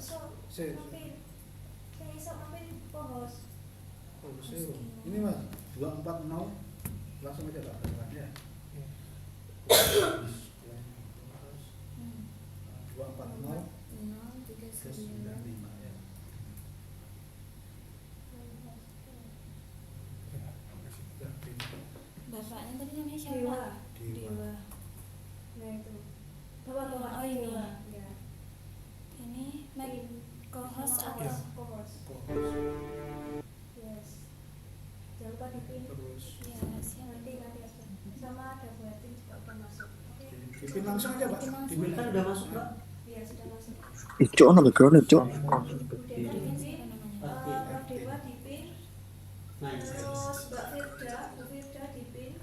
Saya, oh, saya, ini mas 240 langsung aja pak ya. 240 terus 95 ya. Bapaknya tadi namanya siapa? Dewa. Nah itu. Bapak-bapak Oh ini. Dewa. Ya. Ini Mac co-host atau Co-host. Yes. Jangan lupa dipin. Terus ya siapa? Nanti aja. Sama ada buatin juga udah masuk. Oke. dipin langsung aja pak. Dipin Kan udah masuk Pak. Iya sudah masuk. Cok, ono background cok. Udah Tadi kan dipin. siapa namanya? Prof Dewa dipin. Nah, Terus Mbak Firda, Bu Firda dipin.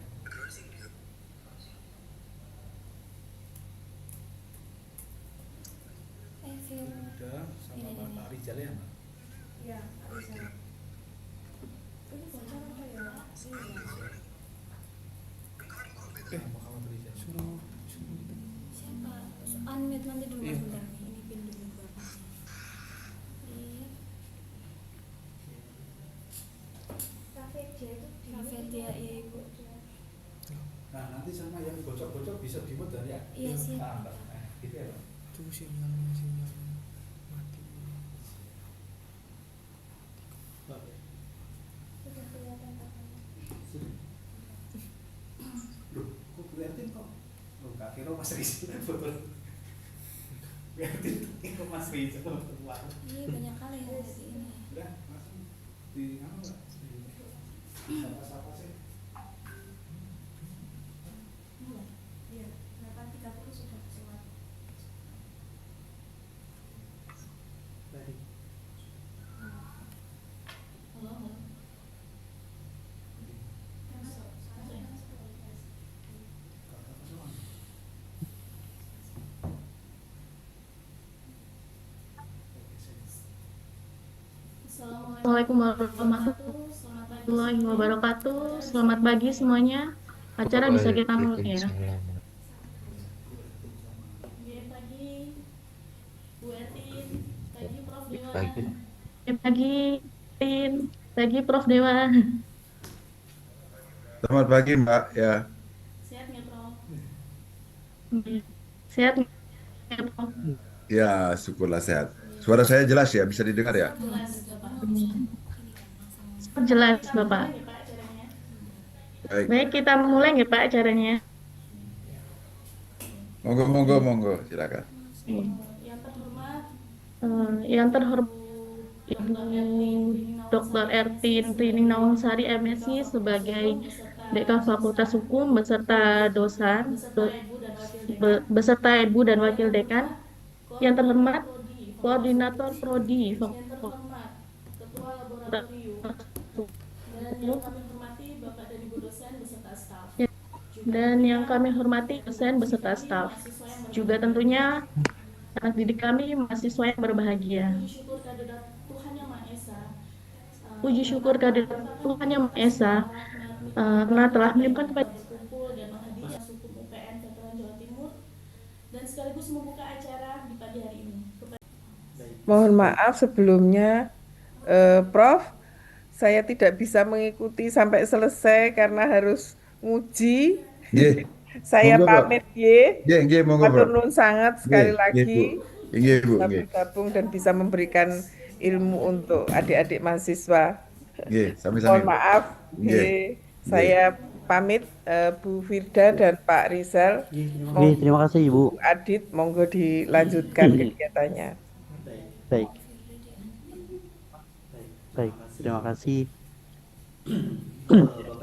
Phil. Udah sama Pak Rizal ya pak. Iya, Pak Rizal. Ini bocor apa ya? Iya. Muhammad Rizal suruh Siapa? Unmute nanti dulu Iya. sebentar nih. Ini pin dulu bapaknya. Iya. Cafe dia itu di Cafe dia, iya, Ibu. Nah nanti sama yang bocor-bocor bisa dimut dan ya. Iya, siap. Gitu ya pak. Itu sinyalnya mati. sudah kelihatan katanya. Loh, kok liatin kok? Loh, gak kira Mas Rizal foto. Liatin kok Mas Rizal foto. Iya banyak kali ya di ini. Udah, langsung di apa Mbak? Sapa-sapa sih. Iya, 8.30 sudah pesawat. tadi. Masuk. Assalamualaikum warahmatullahi wabarakatuh. Selamat pagi semuanya. Acara bisa kita mulai ya. Pagi Bu Etin, pagi Prof Dewa. Pagi, Tin. Pagi Prof Dewa. Selamat pagi Mbak ya. Sehat nggak Prof? Sehat ya, Prof? Ya, syukurlah sehat. Suara saya jelas ya, bisa didengar ya? Jelas Bapak. Jelas Bapak. Ini Pak acaranya. Baik. Baik, kita mulai nggak Pak acaranya? Monggo, silakan. Yang terhormat Yang terhormat Ibu Dr. Ertin Trining Nawangsari MSc sebagai Dekan Fakultas Hukum beserta dosen, beserta Ibu dan Wakil Dekan. Yang terhormat Koordinator Prodi yang terhormat Ketua Laboratorium dan yang kami hormati Bapak dan Ibu dosen beserta staf. dan yang kami hormati dosen beserta staf. Juga tentunya anak didik kami mahasiswa yang berbahagia. Puji syukur kehadirat Tuhan Yang Maha Esa Karena telah melimpahkan kepada berkumpul dan menghadiri hukum UPN Veteran Jawa Timur dan sekaligus membuka acara di pagi hari ini. Mohon maaf sebelumnya, Prof. Saya tidak bisa mengikuti sampai selesai karena harus nguji. Nggih. Saya Monggo, Prof. pamit ye. Nggih, monggo, Matur Prof. nuwun sangat sekali Nggih, lagi Bu. Nggih, Bu, bisa nggih. bergabung dan bisa memberikan ilmu untuk adik-adik mahasiswa. Nggih, sami-sami. Mohon maaf, Nggih. ye. Saya pamit Bu Firda dan Pak Rizal. Terima kasih Ibu. Bu Adit, monggo dilanjutkan kegiatannya. Baik. Baik, terima kasih.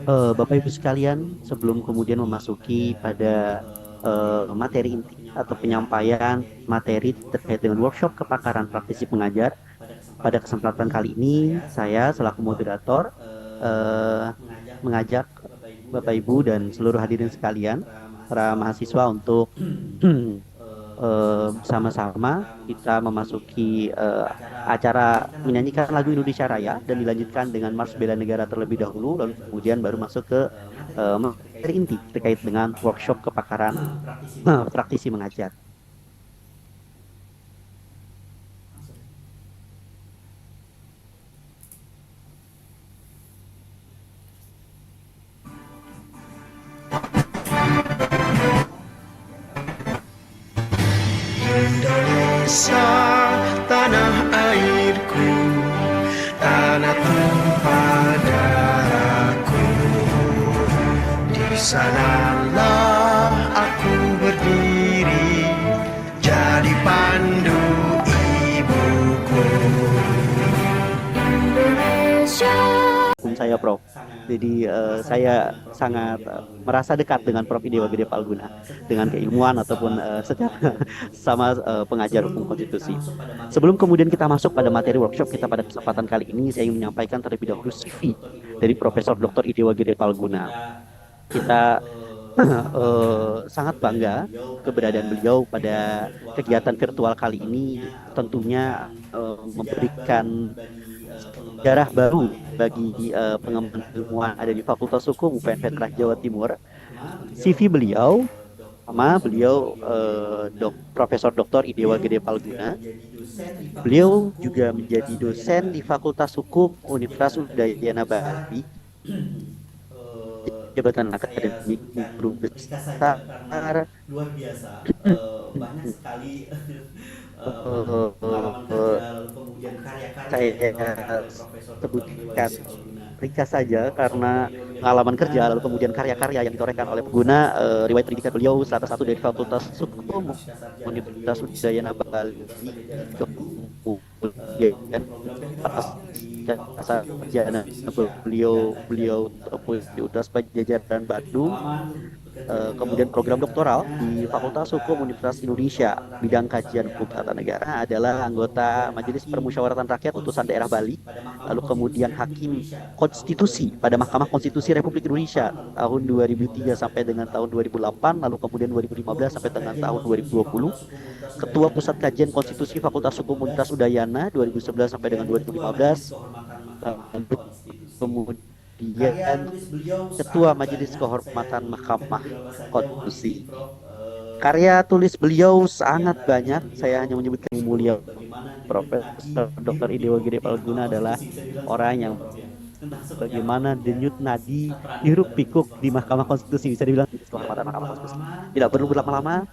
Bapak Ibu sekalian, sebelum kemudian memasuki pada materi inti atau penyampaian materi terkait dengan workshop kepakaran praktisi pengajar, pada kesempatan kali ini saya selaku moderator mengajak Bapak Ibu dan seluruh hadirin sekalian, para mahasiswa untuk sama-sama kita memasuki acara menyanyikan lagu Indonesia Raya dan dilanjutkan dengan Mars Bela Negara terlebih dahulu, lalu kemudian baru masuk ke materi inti terkait dengan workshop kepakaran praktisi mengajar. Indonesia, tanah airku, tanah tumpah darahku. Di sanalah aku berdiri, jadi pandu ibuku. Indonesia. Saya Prof. Jadi saya sangat merasa dekat dengan Prof. Idewa Gede Palguna dengan keilmuan ataupun secara sama pengajar hukum konstitusi. Sebelum kemudian kita masuk pada materi workshop kita pada kesempatan kali ini, saya ingin menyampaikan terlebih dahulu CV dari Profesor Dr. Idewa Gede Palguna. Kita sangat bangga keberadaan beliau pada kegiatan virtual kali ini, tentunya memberikan sejarah baru bagi pengembangan ilmuwan ada di Fakultas Hukum UPN Veteran Jawa Timur. CV beliau, Profesor Dr. Idewa Gede Palguna. Beliau juga menjadi dosen di Fakultas Hukum Universitas Udayana Bali, jabatan akademik guru besar, luar biasa, banyak sekali pengalaman kerja, lalu kemudian karya-karya saya sebutkan ringkas saja karena pengalaman kerja lalu kemudian karya-karya yang ditorehkan oleh pengguna. Riwayat pendidikan beliau salah satu dari Fakultas Hukum Universitas Udayana Bali, kemudian sarjana beliau Universitas Pajajaran Bandung, kemudian program doktoral di Fakultas Hukum Universitas Indonesia bidang kajian hukum tata negara, adalah anggota Majelis Permusyawaratan Rakyat utusan daerah Bali, lalu kemudian hakim konstitusi pada Mahkamah Konstitusi Republik Indonesia tahun 2003 sampai dengan tahun 2008, lalu kemudian 2015 sampai dengan tahun 2020, ketua Pusat Kajian Konstitusi Fakultas Hukum Universitas Udayana 2011 sampai dengan 2015, kemudian Ketua Majelis Kehormatan Mahkamah Konstitusi. Karya tulis beliau sangat banyak, saya hanya menyebutkan yang mulia. Profesor Dr. Idewa Gede Palguna adalah orang yang bagaimana denyut nadi hiruk pikuk di Mahkamah Konstitusi, bisa dibilang kehormatan Mahkamah Konstitusi. Tidak perlu berlama-lama,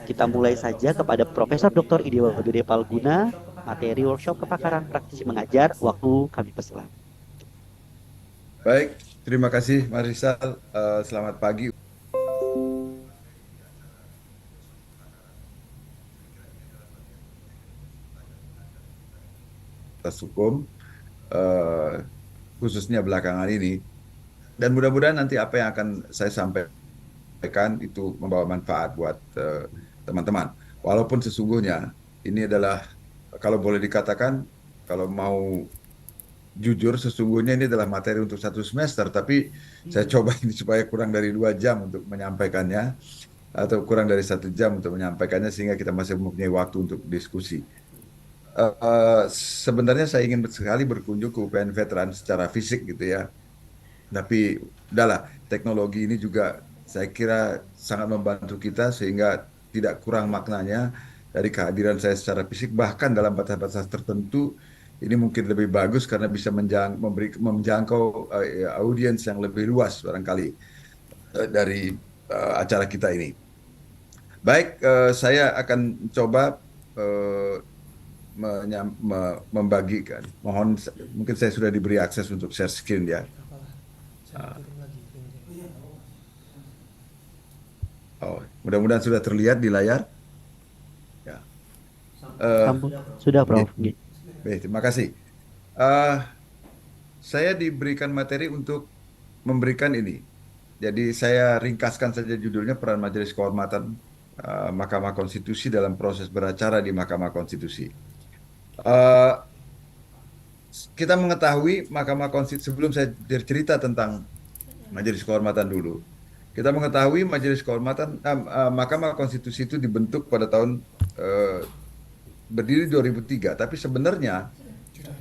kita mulai saja kepada Profesor Dr. Idewa Gede Palguna, materi workshop kepakaran praktisi mengajar, waktu kami persilakan. Baik, terima kasih Mas Rizal. Selamat pagi. Atas hukum, khususnya belakangan ini, dan mudah-mudahan nanti apa yang akan saya sampaikan itu membawa manfaat buat teman-teman. Walaupun sesungguhnya ini adalah, kalau boleh dikatakan, kalau mau jujur, sesungguhnya ini adalah materi untuk 1 semester, tapi saya coba ini supaya kurang dari 2 jam untuk menyampaikannya, atau kurang dari 1 jam untuk menyampaikannya, sehingga kita masih mempunyai waktu untuk diskusi. Sebenarnya saya ingin sekali berkunjung ke UPN Veteran secara fisik gitu ya, tapi udahlah, teknologi ini juga saya kira sangat membantu kita sehingga tidak kurang maknanya dari kehadiran saya secara fisik. Bahkan dalam batas-batas tertentu ini mungkin lebih bagus karena bisa menjangkau audiens yang lebih luas barangkali dari acara kita ini. Baik, saya akan coba membagikan. Mohon, mungkin saya sudah diberi akses untuk share screen ya. Oh, mudah-mudahan sudah terlihat di layar. Ya. Sudah, Prof. Baik, terima kasih. Saya diberikan materi untuk memberikan ini. Jadi saya ringkaskan saja judulnya, peran Majelis Kehormatan Mahkamah Konstitusi dalam proses beracara di Mahkamah Konstitusi. Kita mengetahui Mahkamah Konstitusi, sebelum saya bercerita tentang Majelis Kehormatan dulu, kita mengetahui Majelis Kehormatan Mahkamah Konstitusi itu dibentuk pada tahun berdiri 2003, tapi sebenarnya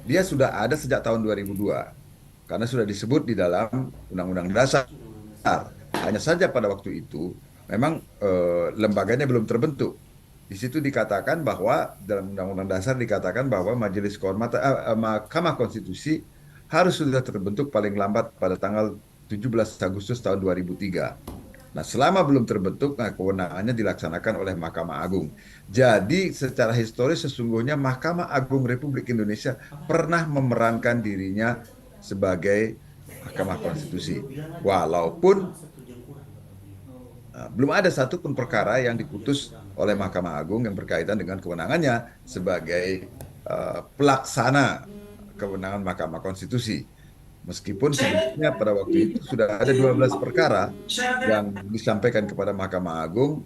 dia sudah ada sejak tahun 2002 karena sudah disebut di dalam Undang-Undang Dasar. Hanya saja pada waktu itu memang lembaganya belum terbentuk. Di situ dikatakan bahwa dalam Undang-Undang Dasar dikatakan bahwa Majelis Kehormatan Mahkamah Konstitusi harus sudah terbentuk paling lambat pada tanggal 17 Agustus tahun 2003. Nah, selama belum terbentuk, nah kewenangannya dilaksanakan oleh Mahkamah Agung. Jadi, secara historis sesungguhnya Mahkamah Agung Republik Indonesia pernah memerankan dirinya sebagai Mahkamah Konstitusi. Walaupun belum ada satupun perkara yang diputus oleh Mahkamah Agung yang berkaitan dengan kewenangannya sebagai pelaksana kewenangan Mahkamah Konstitusi. Meskipun sebetulnya pada waktu itu sudah ada 12 perkara yang disampaikan kepada Mahkamah Agung,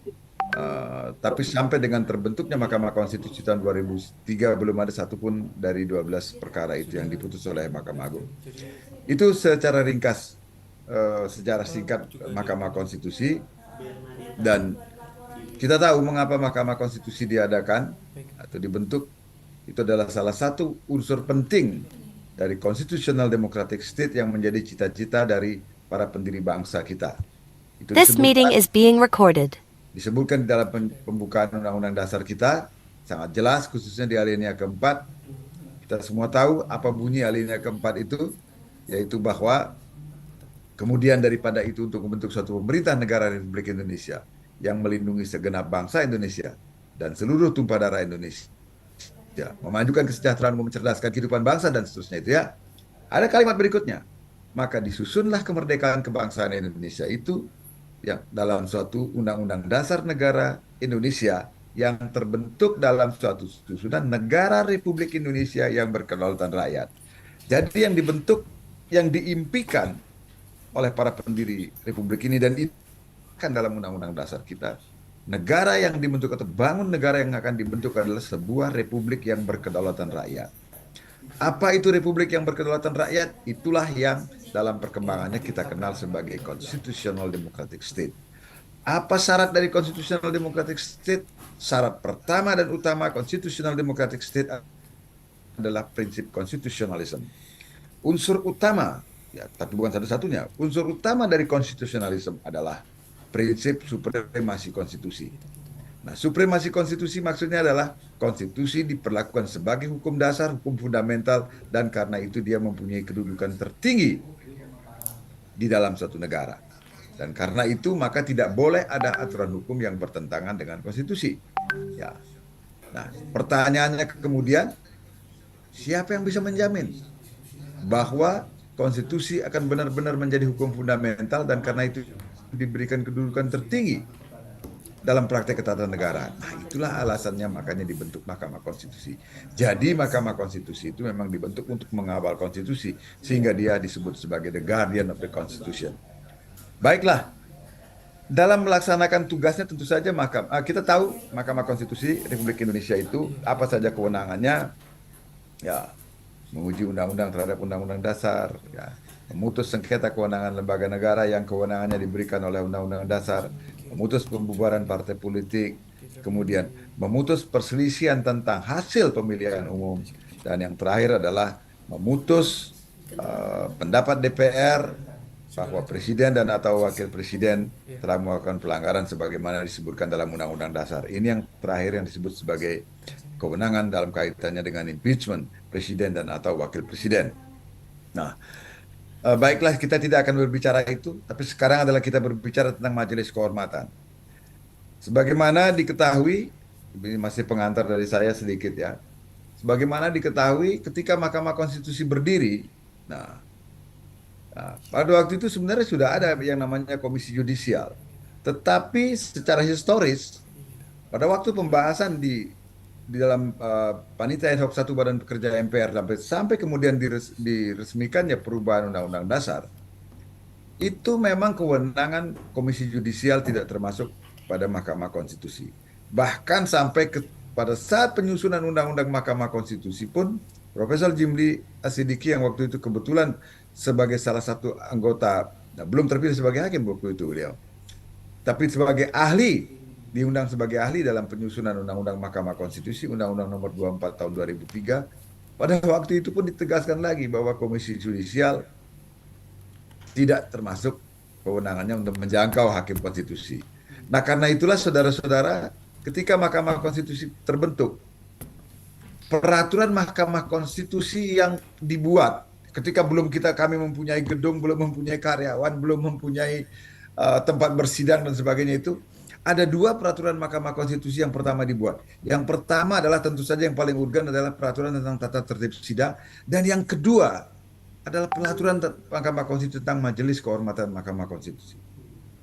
tapi sampai dengan terbentuknya Mahkamah Konstitusi tahun 2003 belum ada satupun dari 12 perkara itu yang diputus oleh Mahkamah Agung. Itu secara ringkas sejarah singkat Mahkamah Konstitusi, dan kita tahu mengapa Mahkamah Konstitusi diadakan atau dibentuk. Itu adalah salah satu unsur penting dari constitutional democratic state yang menjadi cita-cita dari para pendiri bangsa kita. Itu This meeting is being recorded. disebutkan di dalam pembukaan Undang-Undang Dasar kita, sangat jelas khususnya di alinea keempat. Kita semua tahu apa bunyi alinea keempat itu, yaitu bahwa kemudian daripada itu untuk membentuk suatu pemerintah negara Republik Indonesia yang melindungi segenap bangsa Indonesia dan seluruh tumpah darah Indonesia, ya, memajukan kesejahteraan, mencerdaskan kehidupan bangsa dan seterusnya itu ya. Ada kalimat berikutnya, maka disusunlah kemerdekaan kebangsaan Indonesia itu ya dalam suatu undang-undang dasar negara Indonesia yang terbentuk dalam suatu susunan negara Republik Indonesia yang berkedaulatan rakyat. Jadi yang dibentuk, yang diimpikan oleh para pendiri Republik ini dan itu kan dalam undang-undang dasar kita, negara yang dibentuk atau bangun negara yang akan dibentuk adalah sebuah republik yang berkedaulatan rakyat. Apa itu republik yang berkedaulatan rakyat? Itulah yang dalam perkembangannya kita kenal sebagai constitutional democratic state. Apa syarat dari constitutional democratic state? Syarat pertama dan utama constitutional democratic state adalah prinsip konstitusionalisme. Unsur utama, ya, tapi bukan satu-satunya, unsur utama dari konstitusionalisme adalah prinsip supremasi konstitusi. Nah, supremasi konstitusi maksudnya adalah konstitusi diperlakukan sebagai hukum dasar, hukum fundamental, dan karena itu dia mempunyai kedudukan tertinggi di dalam suatu negara. Dan karena itu maka tidak boleh ada aturan hukum yang bertentangan dengan konstitusi. Ya. Nah, pertanyaannya kemudian, siapa yang bisa menjamin bahwa konstitusi akan benar-benar menjadi hukum fundamental dan karena itu diberikan kedudukan tertinggi dalam praktek ketatanegaraan? Nah, itulah alasannya makanya dibentuk Mahkamah Konstitusi. Jadi Mahkamah Konstitusi itu memang dibentuk untuk mengawal konstitusi sehingga dia disebut sebagai the guardian of the constitution. Baiklah, dalam melaksanakan tugasnya tentu saja kita tahu Mahkamah Konstitusi Republik Indonesia itu apa saja kewenangannya, ya, menguji undang-undang terhadap undang-undang dasar, ya, memutus sengketa kewenangan lembaga negara yang kewenangannya diberikan oleh undang-undang dasar, memutus pembubaran partai politik, kemudian memutus perselisihan tentang hasil pemilihan umum, dan yang terakhir adalah memutus pendapat DPR bahwa presiden dan atau wakil presiden telah melakukan pelanggaran sebagaimana disebutkan dalam undang-undang dasar. Ini yang terakhir yang disebut sebagai kewenangan dalam kaitannya dengan impeachment presiden dan atau wakil presiden. Nah, baiklah, kita tidak akan berbicara itu, tapi sekarang adalah kita berbicara tentang majelis kehormatan. Sebagaimana diketahui, ini masih pengantar dari saya sedikit ya. Sebagaimana diketahui ketika Mahkamah Konstitusi berdiri, pada waktu itu sebenarnya sudah ada yang namanya Komisi Yudisial. Tetapi secara historis, pada waktu pembahasan di dalam Panitia Ad Hoc 1 Badan Pekerja MPR sampai kemudian diresmikannya perubahan Undang-Undang Dasar, itu memang kewenangan Komisi Yudisial tidak termasuk pada Mahkamah Konstitusi. Bahkan sampai pada saat penyusunan Undang-Undang Mahkamah Konstitusi pun, Profesor Jimli Asidiki yang waktu itu kebetulan sebagai salah satu anggota, belum terpilih sebagai hakim waktu itu beliau, tapi sebagai ahli, diundang sebagai ahli dalam penyusunan Undang-Undang Mahkamah Konstitusi, Undang-Undang Nomor 24 Tahun 2003. Pada waktu itu pun ditegaskan lagi bahwa Komisi Yudisial tidak termasuk kewenangannya untuk menjangkau hakim konstitusi. Nah, karena itulah saudara-saudara, ketika Mahkamah Konstitusi terbentuk, peraturan Mahkamah Konstitusi yang dibuat ketika kami mempunyai gedung, belum mempunyai karyawan, belum mempunyai tempat bersidang dan sebagainya itu, ada dua peraturan Mahkamah Konstitusi yang pertama dibuat. Yang pertama adalah tentu saja yang paling urgen adalah peraturan tentang tata tertib sidang, dan yang kedua adalah peraturan Mahkamah Konstitusi tentang Majelis Kehormatan Mahkamah Konstitusi.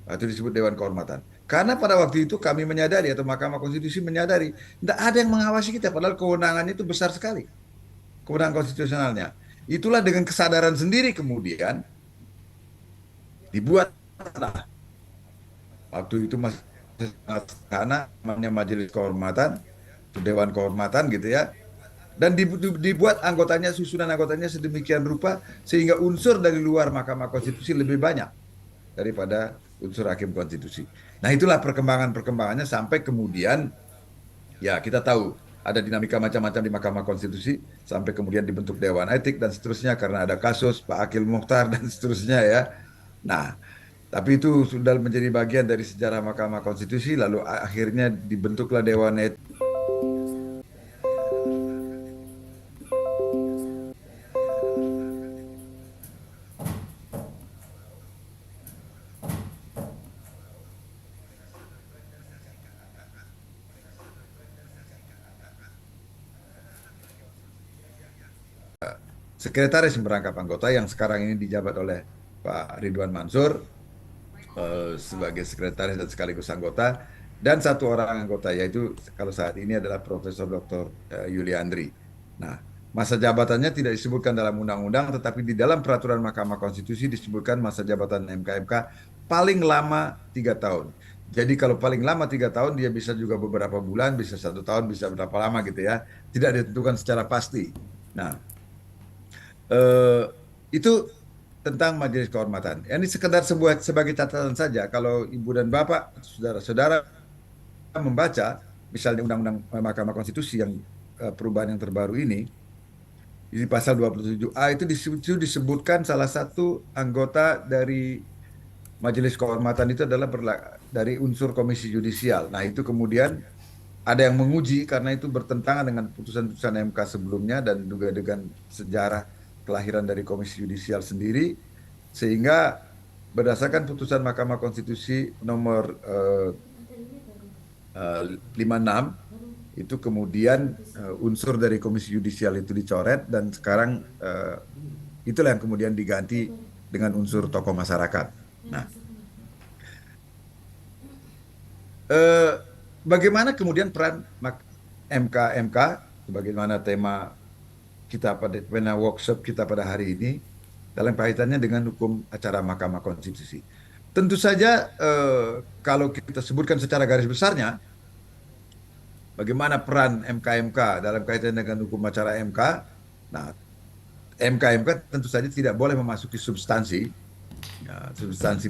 Itu disebut Dewan Kehormatan. Karena pada waktu itu kami menyadari, atau Mahkamah Konstitusi menyadari, tidak ada yang mengawasi kita, padahal kewenangannya itu besar sekali, kewenangan konstitusionalnya. Itulah dengan kesadaran sendiri kemudian dibuat. Waktu itu masih karena namanya Majelis Kehormatan, Dewan Kehormatan gitu ya. Dan dibuat anggotanya, susunan anggotanya sedemikian rupa sehingga unsur dari luar Mahkamah Konstitusi lebih banyak daripada unsur hakim konstitusi. Nah, itulah perkembangannya sampai kemudian ya kita tahu ada dinamika macam-macam di Mahkamah Konstitusi sampai kemudian dibentuk Dewan Etik dan seterusnya karena ada kasus Pak Akil Mukhtar dan seterusnya ya. Nah, tapi itu sudah menjadi bagian dari sejarah Mahkamah Konstitusi, lalu akhirnya dibentuklah Dewan Etik. Sekretaris merangkap anggota yang sekarang ini dijabat oleh Pak Ridwan Mansur sebagai sekretaris dan sekaligus anggota, dan satu orang anggota yaitu kalau saat ini adalah Profesor Dr. Yuliandri. Nah, masa jabatannya tidak disebutkan dalam undang-undang, tetapi di dalam peraturan Mahkamah Konstitusi disebutkan masa jabatan MKMK paling lama 3 tahun. Jadi kalau paling lama 3 tahun, dia bisa juga beberapa bulan, bisa 1 tahun, bisa berapa lama gitu ya. Tidak ditentukan secara pasti. Nah, itu tentang Majelis Kehormatan. Ini sekedar sebagai catatan saja. Kalau Ibu dan Bapak, saudara-saudara membaca, misalnya Undang-Undang Mahkamah Konstitusi yang perubahan yang terbaru ini, di pasal 27A itu disebutkan salah satu anggota dari Majelis Kehormatan itu adalah dari unsur Komisi Yudisial. Nah, itu kemudian ada yang menguji karena itu bertentangan dengan putusan-putusan MK sebelumnya dan juga dengan sejarah kelahiran dari Komisi Yudisial sendiri, sehingga berdasarkan putusan Mahkamah Konstitusi nomor 56 itu kemudian unsur dari Komisi Yudisial itu dicoret, dan sekarang itulah yang kemudian diganti dengan unsur tokoh masyarakat. Nah, bagaimana kemudian peran MK sebagaimana tema kita pada workshop kita pada hari ini dalam kaitannya dengan hukum acara Mahkamah Konstitusi. Tentu saja kalau kita sebutkan secara garis besarnya bagaimana peran MK dalam kaitan dengan hukum acara MK. Nah, MK tentu saja tidak boleh memasuki substansi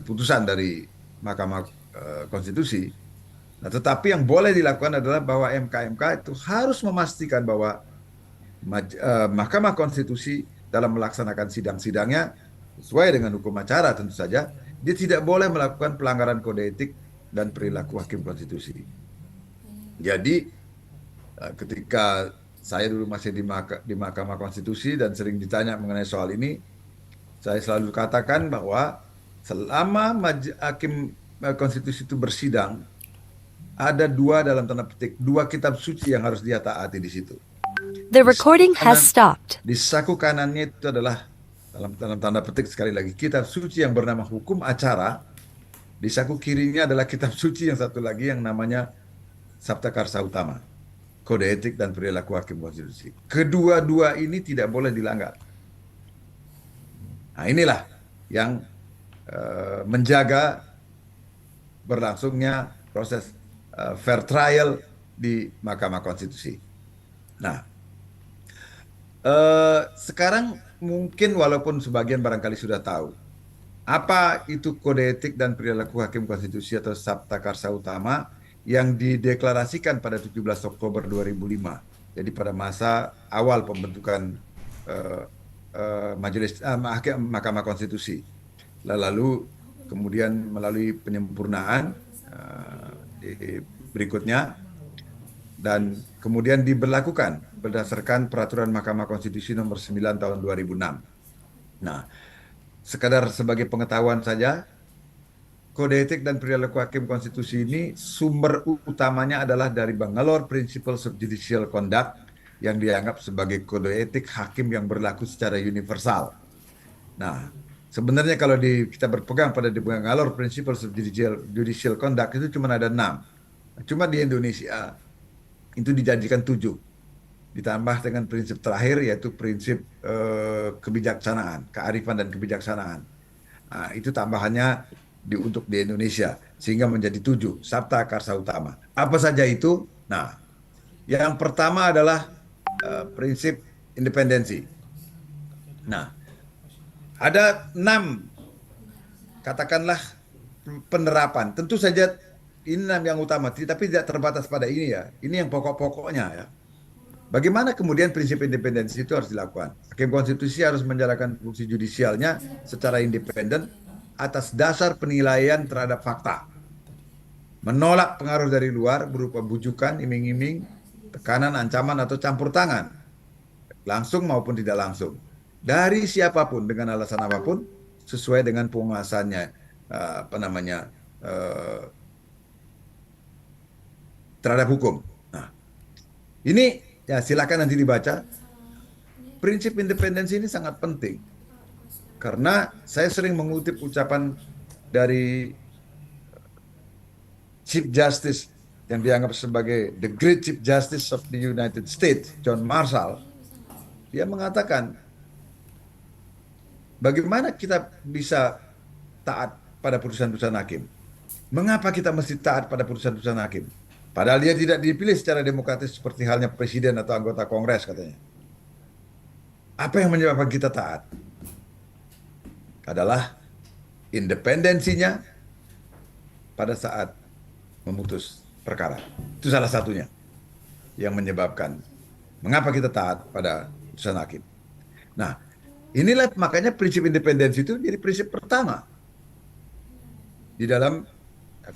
putusan dari Mahkamah Konstitusi. Nah, tetapi yang boleh dilakukan adalah bahwa MK itu harus memastikan bahwa Mahkamah Konstitusi dalam melaksanakan sidang-sidangnya sesuai dengan hukum acara, tentu saja dia tidak boleh melakukan pelanggaran kode etik dan perilaku hakim konstitusi. Jadi ketika saya dulu masih di Mahkamah Konstitusi dan sering ditanya mengenai soal ini, saya selalu katakan bahwa selama hakim konstitusi itu bersidang, ada dua dalam tanda petik, dua kitab suci yang harus dia taati di situ. The recording has stopped. Di saku kanannya itu adalah dalam tanda petik sekali lagi kitab suci yang bernama hukum acara. Di saku kirinya adalah kitab suci yang satu lagi yang namanya Sabta Karsa Utama, kode etik dan perilaku hakim konstitusi. Kedua-dua ini tidak boleh dilanggar. Nah, inilah yang menjaga berlangsungnya proses fair trial di Mahkamah Konstitusi. Nah, sekarang mungkin walaupun sebagian barangkali sudah tahu apa itu kode etik dan perilaku hakim konstitusi atau Sabta Karsa Utama yang dideklarasikan pada 17 Oktober 2005. Jadi pada masa awal pembentukan Mahkamah Konstitusi. Lalu kemudian melalui penyempurnaan berikutnya, dan kemudian diberlakukan berdasarkan peraturan Mahkamah Konstitusi nomor 9 tahun 2006. Nah, sekadar sebagai pengetahuan saja, kode etik dan perilaku hakim konstitusi ini sumber utamanya adalah dari Bangalore Principles of Judicial Conduct yang dianggap sebagai kode etik hakim yang berlaku secara universal. Nah, sebenarnya kalau kita berpegang pada di Bangalore Principles of Judicial Conduct itu cuma ada 6. Cuma di Indonesia itu dijadikan 7. Ditambah dengan prinsip terakhir yaitu prinsip kebijaksanaan, kearifan dan kebijaksanaan. Nah, itu tambahannya untuk di Indonesia sehingga menjadi 7 sabta karsa utama. Apa saja itu? Nah, yang pertama adalah prinsip independensi. Nah, ada 6 katakanlah penerapan. Tentu saja ini 6 yang utama, tapi tidak terbatas pada ini ya. Ini yang pokok-pokoknya ya. Bagaimana kemudian prinsip independensi itu harus dilakukan? Hakim konstitusi harus menjalankan fungsi judisialnya secara independen atas dasar penilaian terhadap fakta. Menolak pengaruh dari luar berupa bujukan, iming-iming, tekanan, ancaman, atau campur tangan. Langsung maupun tidak langsung. Dari siapapun dengan alasan apapun sesuai dengan penguasanya terhadap hukum. Nah, ini ya silakan nanti dibaca. Prinsip independensi ini sangat penting. Karena saya sering mengutip ucapan dari Chief Justice yang dianggap sebagai the Great Chief Justice of the United States, John Marshall. Dia mengatakan, bagaimana kita bisa taat pada putusan-putusan hakim? Mengapa kita mesti taat pada putusan-putusan hakim? Padahal dia tidak dipilih secara demokratis seperti halnya presiden atau anggota Kongres katanya. Apa yang menyebabkan kita taat? Adalah independensinya pada saat memutus perkara. Itu salah satunya yang menyebabkan mengapa kita taat pada putusan hakim. Nah, inilah makanya prinsip independensi itu jadi prinsip pertama di dalam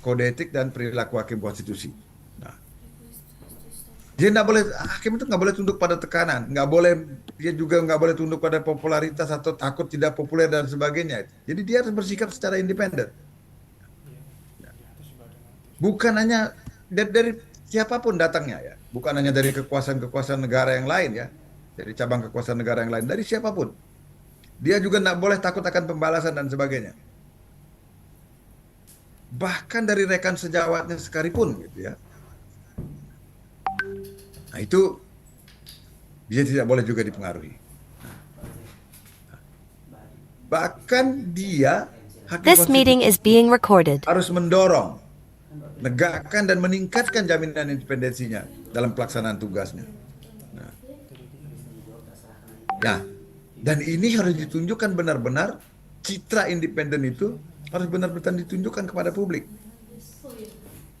kode etik dan perilaku hakim konstitusi. Nah, dia nggak boleh, hakim itu nggak boleh tunduk pada tekanan, dia juga nggak boleh tunduk pada popularitas atau takut tidak populer dan sebagainya. Jadi dia harus bersikap secara independen. Bukan hanya dari siapapun datangnya ya, bukan hanya dari kekuasaan-kekuasaan negara yang lain ya, dari cabang kekuasaan negara yang lain, dari siapapun. Dia juga nggak boleh takut akan pembalasan dan sebagainya. Bahkan dari rekan sejawatnya sekalipun gitu ya. Nah itu dia tidak boleh juga dipengaruhi. Bahkan dia This meeting is being recorded. harus mendorong, menegakkan dan meningkatkan jaminan independensinya dalam pelaksanaan tugasnya. Nah, dan ini harus ditunjukkan benar-benar, citra independen itu harus benar-benar ditunjukkan kepada publik.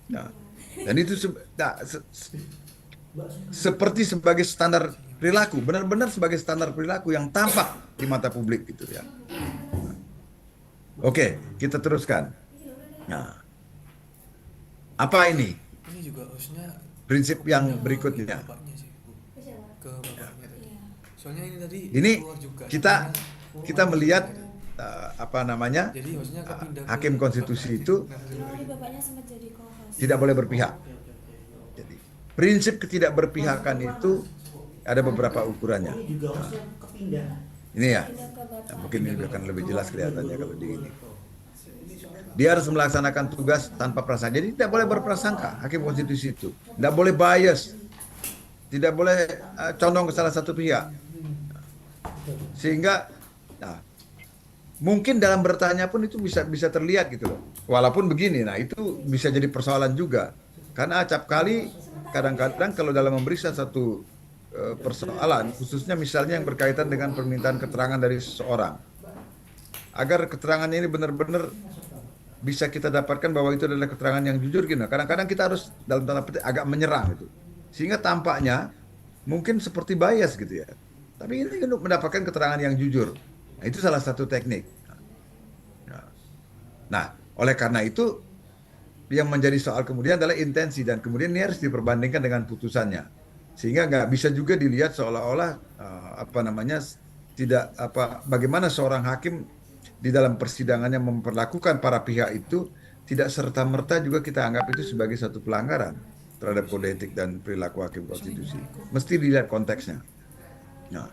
Nah, dan itu seperti sebagai standar perilaku, benar-benar sebagai standar perilaku yang tampak di mata publik gitu ya. Oke, kita teruskan. Nah, apa ini? Ini juga harusnya Prinsip yang berikutnya. bapaknya sih, Bu. Ke bapaknya tadi. Soalnya ini tadi Ini keluar juga. kita melihat Jadi harusnya kepindah ke hakim konstitusi itu Bapaknya sempat jadi co-host. tidak boleh berpihak. Jadi prinsip ketidakberpihakan itu ada beberapa ukurannya. Ini ya, mungkin ini akan lebih jelas kelihatannya kalau di ini. Dia harus melaksanakan tugas tanpa prasangka. Jadi tidak boleh berprasangka hakim konstitusi itu. Tidak boleh bias. Tidak boleh condong ke salah satu pihak. Sehingga mungkin dalam bertanya pun itu bisa terlihat gitu loh. Walaupun begini, nah itu bisa jadi persoalan juga. Karena acap kali kadang-kadang kalau dalam memberi satu persoalan, khususnya misalnya yang berkaitan dengan permintaan keterangan dari seseorang, agar keterangannya ini benar-benar bisa kita dapatkan bahwa itu adalah keterangan yang jujur gitu. Kadang-kadang kita harus dalam tanda petik agak menyerang itu. Sehingga tampaknya mungkin seperti bias gitu ya. Tapi ini untuk mendapatkan keterangan yang jujur. Nah, itu salah satu teknik. Nah, oleh karena itu yang menjadi soal kemudian adalah intensi dan kemudian ini harus diperbandingkan dengan putusannya. Sehingga nggak bisa juga dilihat seolah-olah bagaimana seorang hakim di dalam persidangannya memperlakukan para pihak itu tidak serta-merta juga kita anggap itu sebagai satu pelanggaran terhadap kode etik dan perilaku hakim konstitusi. Mesti dilihat konteksnya. Nah,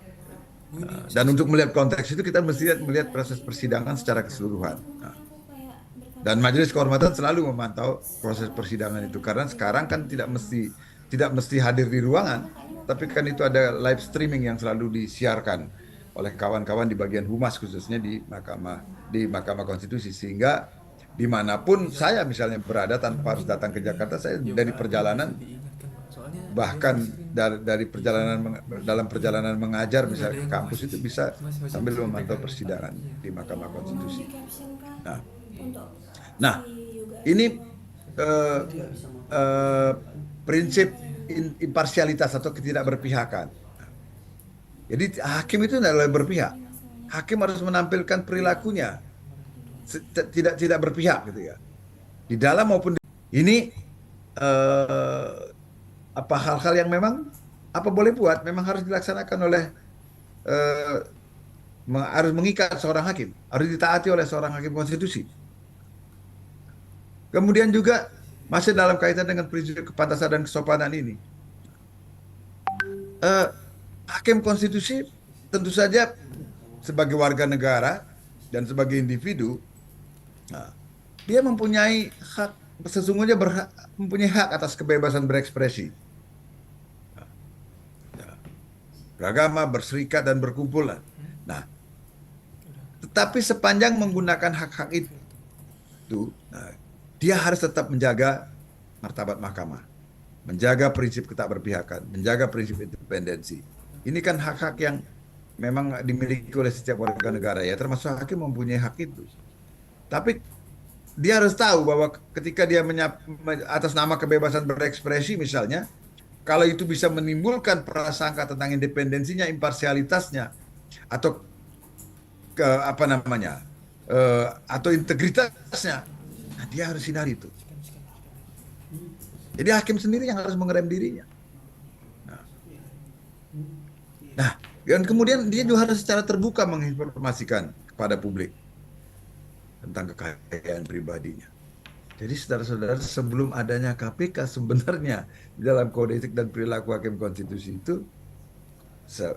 dan untuk melihat konteks itu kita mesti melihat proses persidangan secara keseluruhan. Nah, dan Majelis Kehormatan selalu memantau proses persidangan itu karena sekarang kan tidak mesti hadir di ruangan, tapi kan itu ada live streaming yang selalu disiarkan oleh kawan-kawan di bagian humas khususnya di Mahkamah Konstitusi, sehingga dimanapun saya misalnya berada tanpa harus datang ke Jakarta, saya dari perjalanan, bahkan dari dalam perjalanan mengajar misalnya ke kampus itu bisa sambil memantau persidangan di Mahkamah Konstitusi. Nah, ini prinsip imparsialitas atau ketidakberpihakan. Jadi hakim itu tidak boleh berpihak. Hakim harus menampilkan perilakunya tidak berpihak gitu ya. Di dalam maupun ini apa hal-hal yang memang apa boleh buat memang harus dilaksanakan oleh harus mengikat seorang hakim, harus ditaati oleh seorang hakim konstitusi. Kemudian juga masih dalam kaitan dengan prinsip kepantasan dan kesopanan ini, hakim konstitusi tentu saja sebagai warga negara dan sebagai individu, dia mempunyai hak, sesungguhnya mempunyai hak atas kebebasan berekspresi, beragama, berserikat dan berkumpul. Nah, tetapi sepanjang menggunakan hak-hak itu, dia harus tetap menjaga martabat mahkamah, menjaga prinsip ketakberpihakan, menjaga prinsip independensi. Ini kan hak-hak yang memang dimiliki oleh setiap warga negara ya, termasuk hakim mempunyai hak itu. Tapi dia harus tahu bahwa ketika dia atas nama kebebasan berekspresi misalnya, kalau itu bisa menimbulkan prasangka tentang independensinya, imparsialitasnya, atau atau integritasnya, nah dia harus hindari itu. Jadi hakim sendiri yang harus mengerem dirinya. Nah, dan kemudian dia juga harus secara terbuka menginformasikan kepada publik tentang kekayaan pribadinya. Jadi saudara-saudara, sebelum adanya KPK sebenarnya di dalam kode etik dan perilaku hakim konstitusi itu,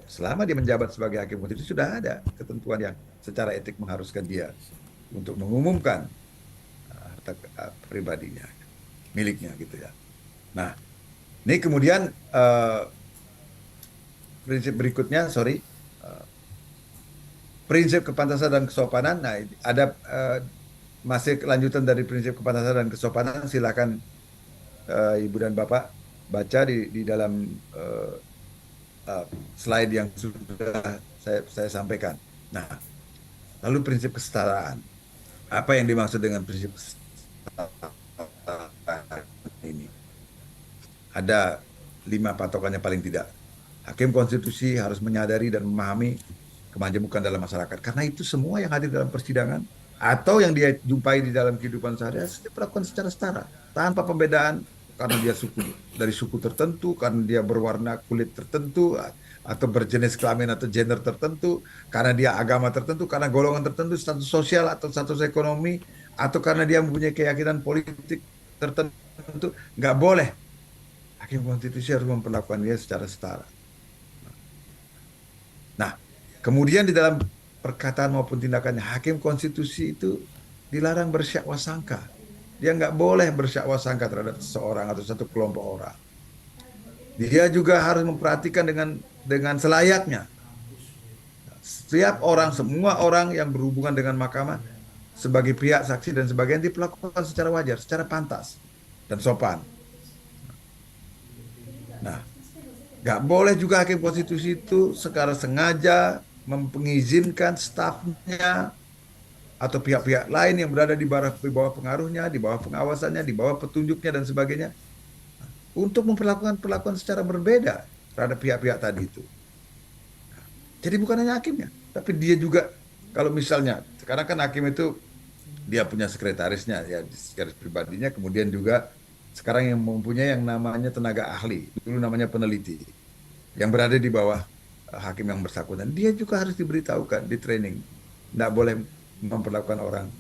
selama dia menjabat sebagai hakim konstitusi sudah ada ketentuan yang secara etik mengharuskan dia untuk mengumumkan harta pribadinya, miliknya gitu ya. Nah, ini kemudian prinsip berikutnya, prinsip kepantasan dan kesopanan. Nah, ada masih kelanjutan dari prinsip kepantasan dan kesopanan. Silakan Ibu dan Bapak baca di dalam slide yang sudah saya sampaikan. Nah, lalu prinsip kesetaraan. Apa yang dimaksud dengan prinsip kesetaraan ini? Ada 5 patokannya paling tidak. Hakim konstitusi harus menyadari dan memahami kemajemukan dalam masyarakat. Karena itu semua yang hadir dalam persidangan atau yang dia jumpai di dalam kehidupan sehari-hari diperlakukan secara setara, tanpa pembedaan karena dia dari suku tertentu, karena dia berwarna kulit tertentu, atau berjenis kelamin atau gender tertentu, karena dia agama tertentu, karena golongan tertentu, status sosial atau status ekonomi, atau karena dia mempunyai keyakinan politik tertentu. Nggak boleh. Hakim konstitusi harus memperlakukan dia secara setara. Nah, kemudian di dalam perkataan maupun tindakannya, hakim konstitusi itu dilarang bersyakwa sangka. Dia nggak boleh bersyakwa sangka terhadap seseorang atau satu kelompok orang. Dia juga harus memperhatikan dengan selayaknya. Setiap orang, semua orang yang berhubungan dengan mahkamah sebagai pihak saksi dan sebagainya diperlakukan secara wajar, secara pantas dan sopan. Nah, nggak boleh juga hakim konstitusi itu secara sengaja mengizinkan stafnya atau pihak-pihak lain yang berada di bawah pengaruhnya, di bawah pengawasannya, di bawah petunjuknya dan sebagainya untuk memperlakukan perlakuan secara berbeda terhadap pihak-pihak tadi itu. Jadi bukan hanya hakimnya, tapi dia juga, kalau misalnya sekarang kan hakim itu dia punya sekretarisnya, ya sekretaris pribadinya, kemudian juga sekarang yang mempunyai yang namanya tenaga ahli, dulu namanya peneliti, yang berada di bawah hakim yang bersangkutan. Dia juga harus diberitahukan, di training. Tidak boleh memperlakukan orang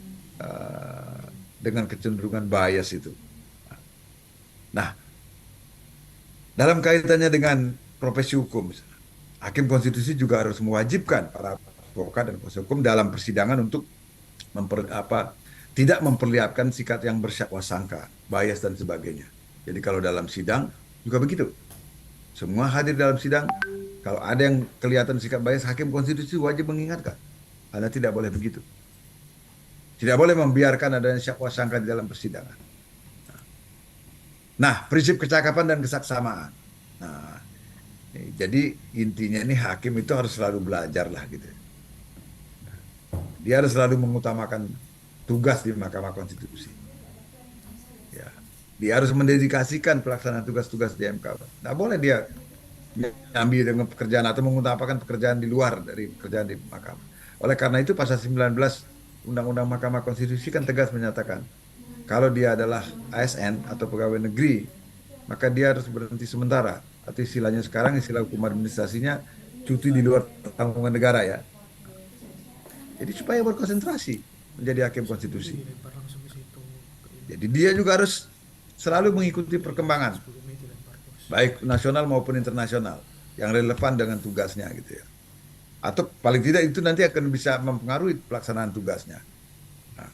dengan kecenderungan bias itu. Nah, dalam kaitannya dengan profesi hukum, hakim konstitusi juga harus mewajibkan para advokat dan kuasa hukum dalam persidangan untuk tidak memperlihatkan sikap yang bersyak sangka, bias dan sebagainya. Jadi kalau dalam sidang juga begitu. Semua hadir dalam sidang, kalau ada yang kelihatan sikap bias, hakim konstitusi wajib mengingatkan. Anda tidak boleh begitu. Tidak boleh membiarkan adanya syak sangka di dalam persidangan. Nah, prinsip kecakapan dan kesaksamaan. Nah, jadi intinya ini hakim itu harus selalu belajar lah gitu. Dia harus selalu mengutamakan tugas di Mahkamah Konstitusi. Ya, dia harus mendedikasikan pelaksanaan tugas-tugas di MK. Nggak boleh dia ambil dengan pekerjaan atau mengutamakan pekerjaan di luar dari pekerjaan di Mahkamah. Oleh karena itu pasal 19 Undang-Undang Mahkamah Konstitusi kan tegas menyatakan kalau dia adalah ASN atau pegawai negeri, maka dia harus berhenti sementara. Atau istilahnya sekarang, istilah hukum administrasinya, cuti di luar tanggungan negara ya. Jadi supaya berkonsentrasi menjadi hakim konstitusi. Jadi dia juga harus selalu mengikuti perkembangan, baik nasional maupun internasional, yang relevan dengan tugasnya gitu ya. Atau paling tidak itu nanti akan bisa mempengaruhi pelaksanaan tugasnya. Nah,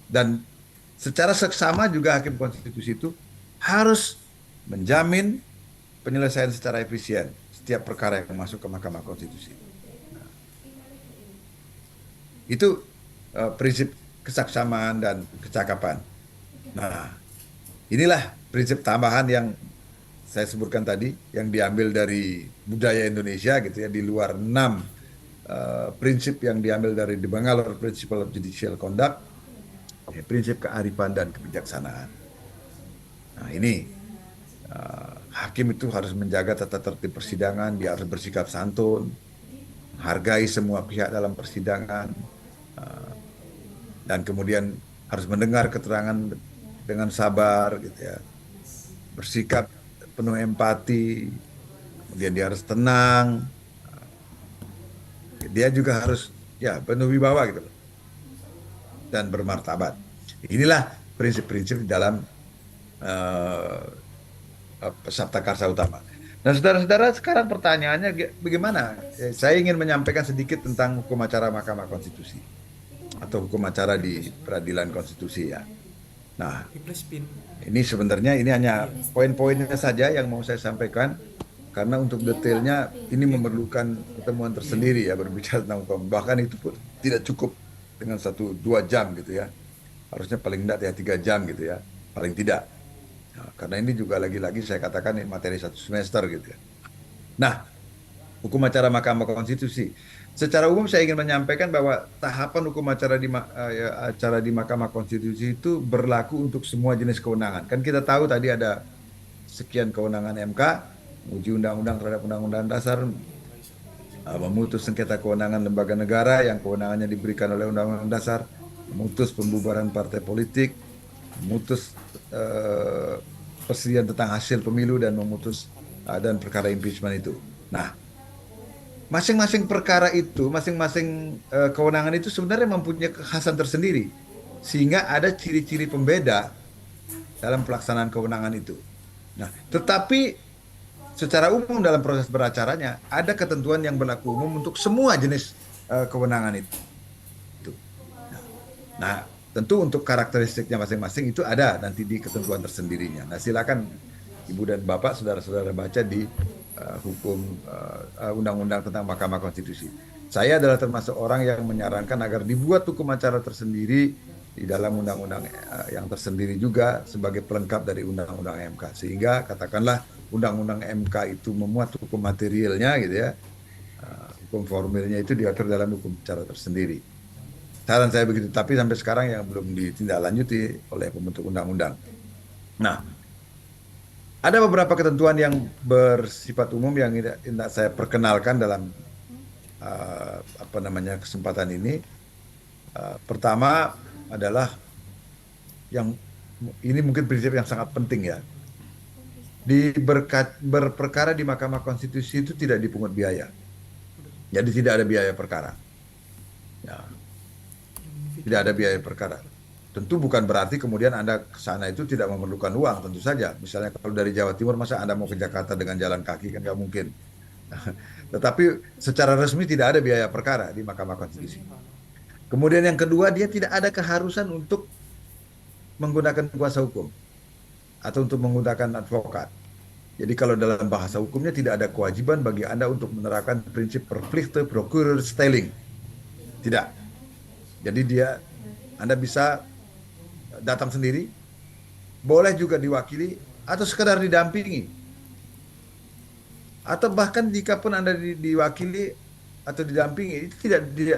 dan secara seksama juga hakim konstitusi itu harus menjamin penyelesaian secara efisien setiap perkara yang masuk ke Mahkamah Konstitusi. Nah, itu prinsip kesaksamaan dan kecakapan. Nah, inilah prinsip tambahan yang saya sebutkan tadi, yang diambil dari budaya Indonesia gitu ya, di luar 6 prinsip yang diambil dari The Bangalore Principle of Judicial Conduct. Prinsip kearifan dan kebijaksanaan. Nah ini hakim itu harus menjaga tata tertib persidangan, dia harus bersikap santun, menghargai semua pihak dalam persidangan, dan kemudian harus mendengar keterangan dengan sabar, gitu ya, bersikap penuh empati, kemudian dia harus tenang, dia juga harus ya penuh wibawa gitu loh, dan bermartabat. Inilah prinsip-prinsip di dalam Sabta Karsa Utama. Dan saudara-saudara, sekarang pertanyaannya bagaimana? Saya ingin menyampaikan sedikit tentang hukum acara Mahkamah Konstitusi atau hukum acara di peradilan konstitusi ya. Nah, ini sebenarnya ini hanya poin-poinnya saja yang mau saya sampaikan, karena untuk detailnya ini memerlukan pertemuan tersendiri ya, berbicara tentang hukum. Bahkan itu pun tidak cukup dengan 1-2 jam gitu ya. Harusnya paling tidak ya 3 jam gitu ya, paling tidak. Nah, karena ini juga lagi-lagi saya katakan ini materi 1 semester gitu ya. Nah, hukum acara Mahkamah Konstitusi. Secara umum saya ingin menyampaikan bahwa tahapan hukum acara di Mahkamah Konstitusi itu berlaku untuk semua jenis kewenangan. Kan kita tahu tadi ada sekian kewenangan MK, uji undang-undang terhadap undang-undang dasar, memutus sengketa kewenangan lembaga negara yang kewenangannya diberikan oleh undang-undang dasar, memutus pembubaran partai politik, memutus perselisihan tentang hasil pemilu, dan memutus dan perkara impeachment itu. Nah, masing-masing perkara itu, masing-masing kewenangan itu sebenarnya mempunyai kekhasan tersendiri, sehingga ada ciri-ciri pembeda dalam pelaksanaan kewenangan itu. Nah, tetapi secara umum dalam proses beracaranya ada ketentuan yang berlaku umum untuk semua jenis kewenangan itu. Nah, tentu untuk karakteristiknya masing-masing itu ada nanti di ketentuan tersendirinya. Nah, silakan Ibu dan Bapak, saudara-saudara baca di hukum undang-undang tentang Mahkamah Konstitusi. Saya adalah termasuk orang yang menyarankan agar dibuat hukum acara tersendiri di dalam undang-undang yang tersendiri juga sebagai pelengkap dari undang-undang MK. Sehingga katakanlah undang-undang MK itu memuat hukum materialnya gitu ya. Hukum formilnya itu diatur dalam hukum acara tersendiri. Saran saya begitu, tapi sampai sekarang yang belum ditindaklanjuti oleh pembentuk undang-undang. Nah, ada beberapa ketentuan yang bersifat umum yang tidak saya perkenalkan dalam kesempatan ini. Pertama adalah yang ini mungkin prinsip yang sangat penting ya. Berperkara di Mahkamah Konstitusi itu tidak dipungut biaya. Jadi tidak ada biaya perkara. Ya. Tidak ada biaya perkara. Tentu bukan berarti kemudian Anda ke sana itu tidak memerlukan uang, tentu saja. Misalnya kalau dari Jawa Timur, masa Anda mau ke Jakarta dengan jalan kaki, kan nggak mungkin. Tetapi secara resmi tidak ada biaya perkara di Mahkamah Konstitusi. Kemudian yang kedua, dia tidak ada keharusan untuk menggunakan kuasa hukum atau untuk menggunakan advokat. Jadi kalau dalam bahasa hukumnya tidak ada kewajiban bagi Anda untuk menerapkan prinsip verplichte procureurstelling. Tidak. Jadi Anda bisa datang sendiri, boleh juga diwakili atau sekedar didampingi. Atau bahkan jika pun Anda diwakili atau didampingi, itu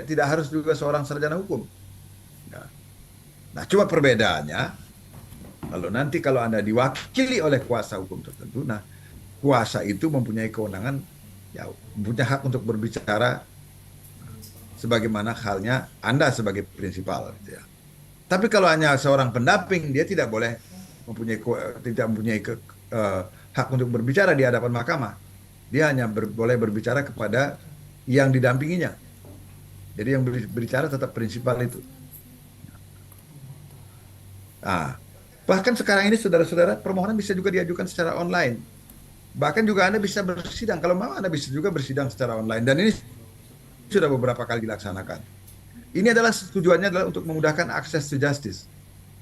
tidak harus juga seorang sarjana hukum. Nah, cuma perbedaannya, kalau Anda diwakili oleh kuasa hukum tertentu, nah kuasa itu mempunyai kewenangan, ya mempunyai hak untuk berbicara sebagaimana halnya Anda sebagai prinsipal, gitu ya. Tapi kalau hanya seorang pendamping, dia tidak mempunyai hak untuk berbicara di hadapan mahkamah. Dia hanya boleh berbicara kepada yang didampinginya. Jadi yang berbicara tetap prinsipal itu. Nah, bahkan sekarang ini saudara-saudara, permohonan bisa juga diajukan secara online. Bahkan juga Anda bisa bersidang. Kalau mau Anda bisa juga bersidang secara online. Dan ini sudah beberapa kali dilaksanakan. Ini tujuannya adalah untuk memudahkan akses to justice.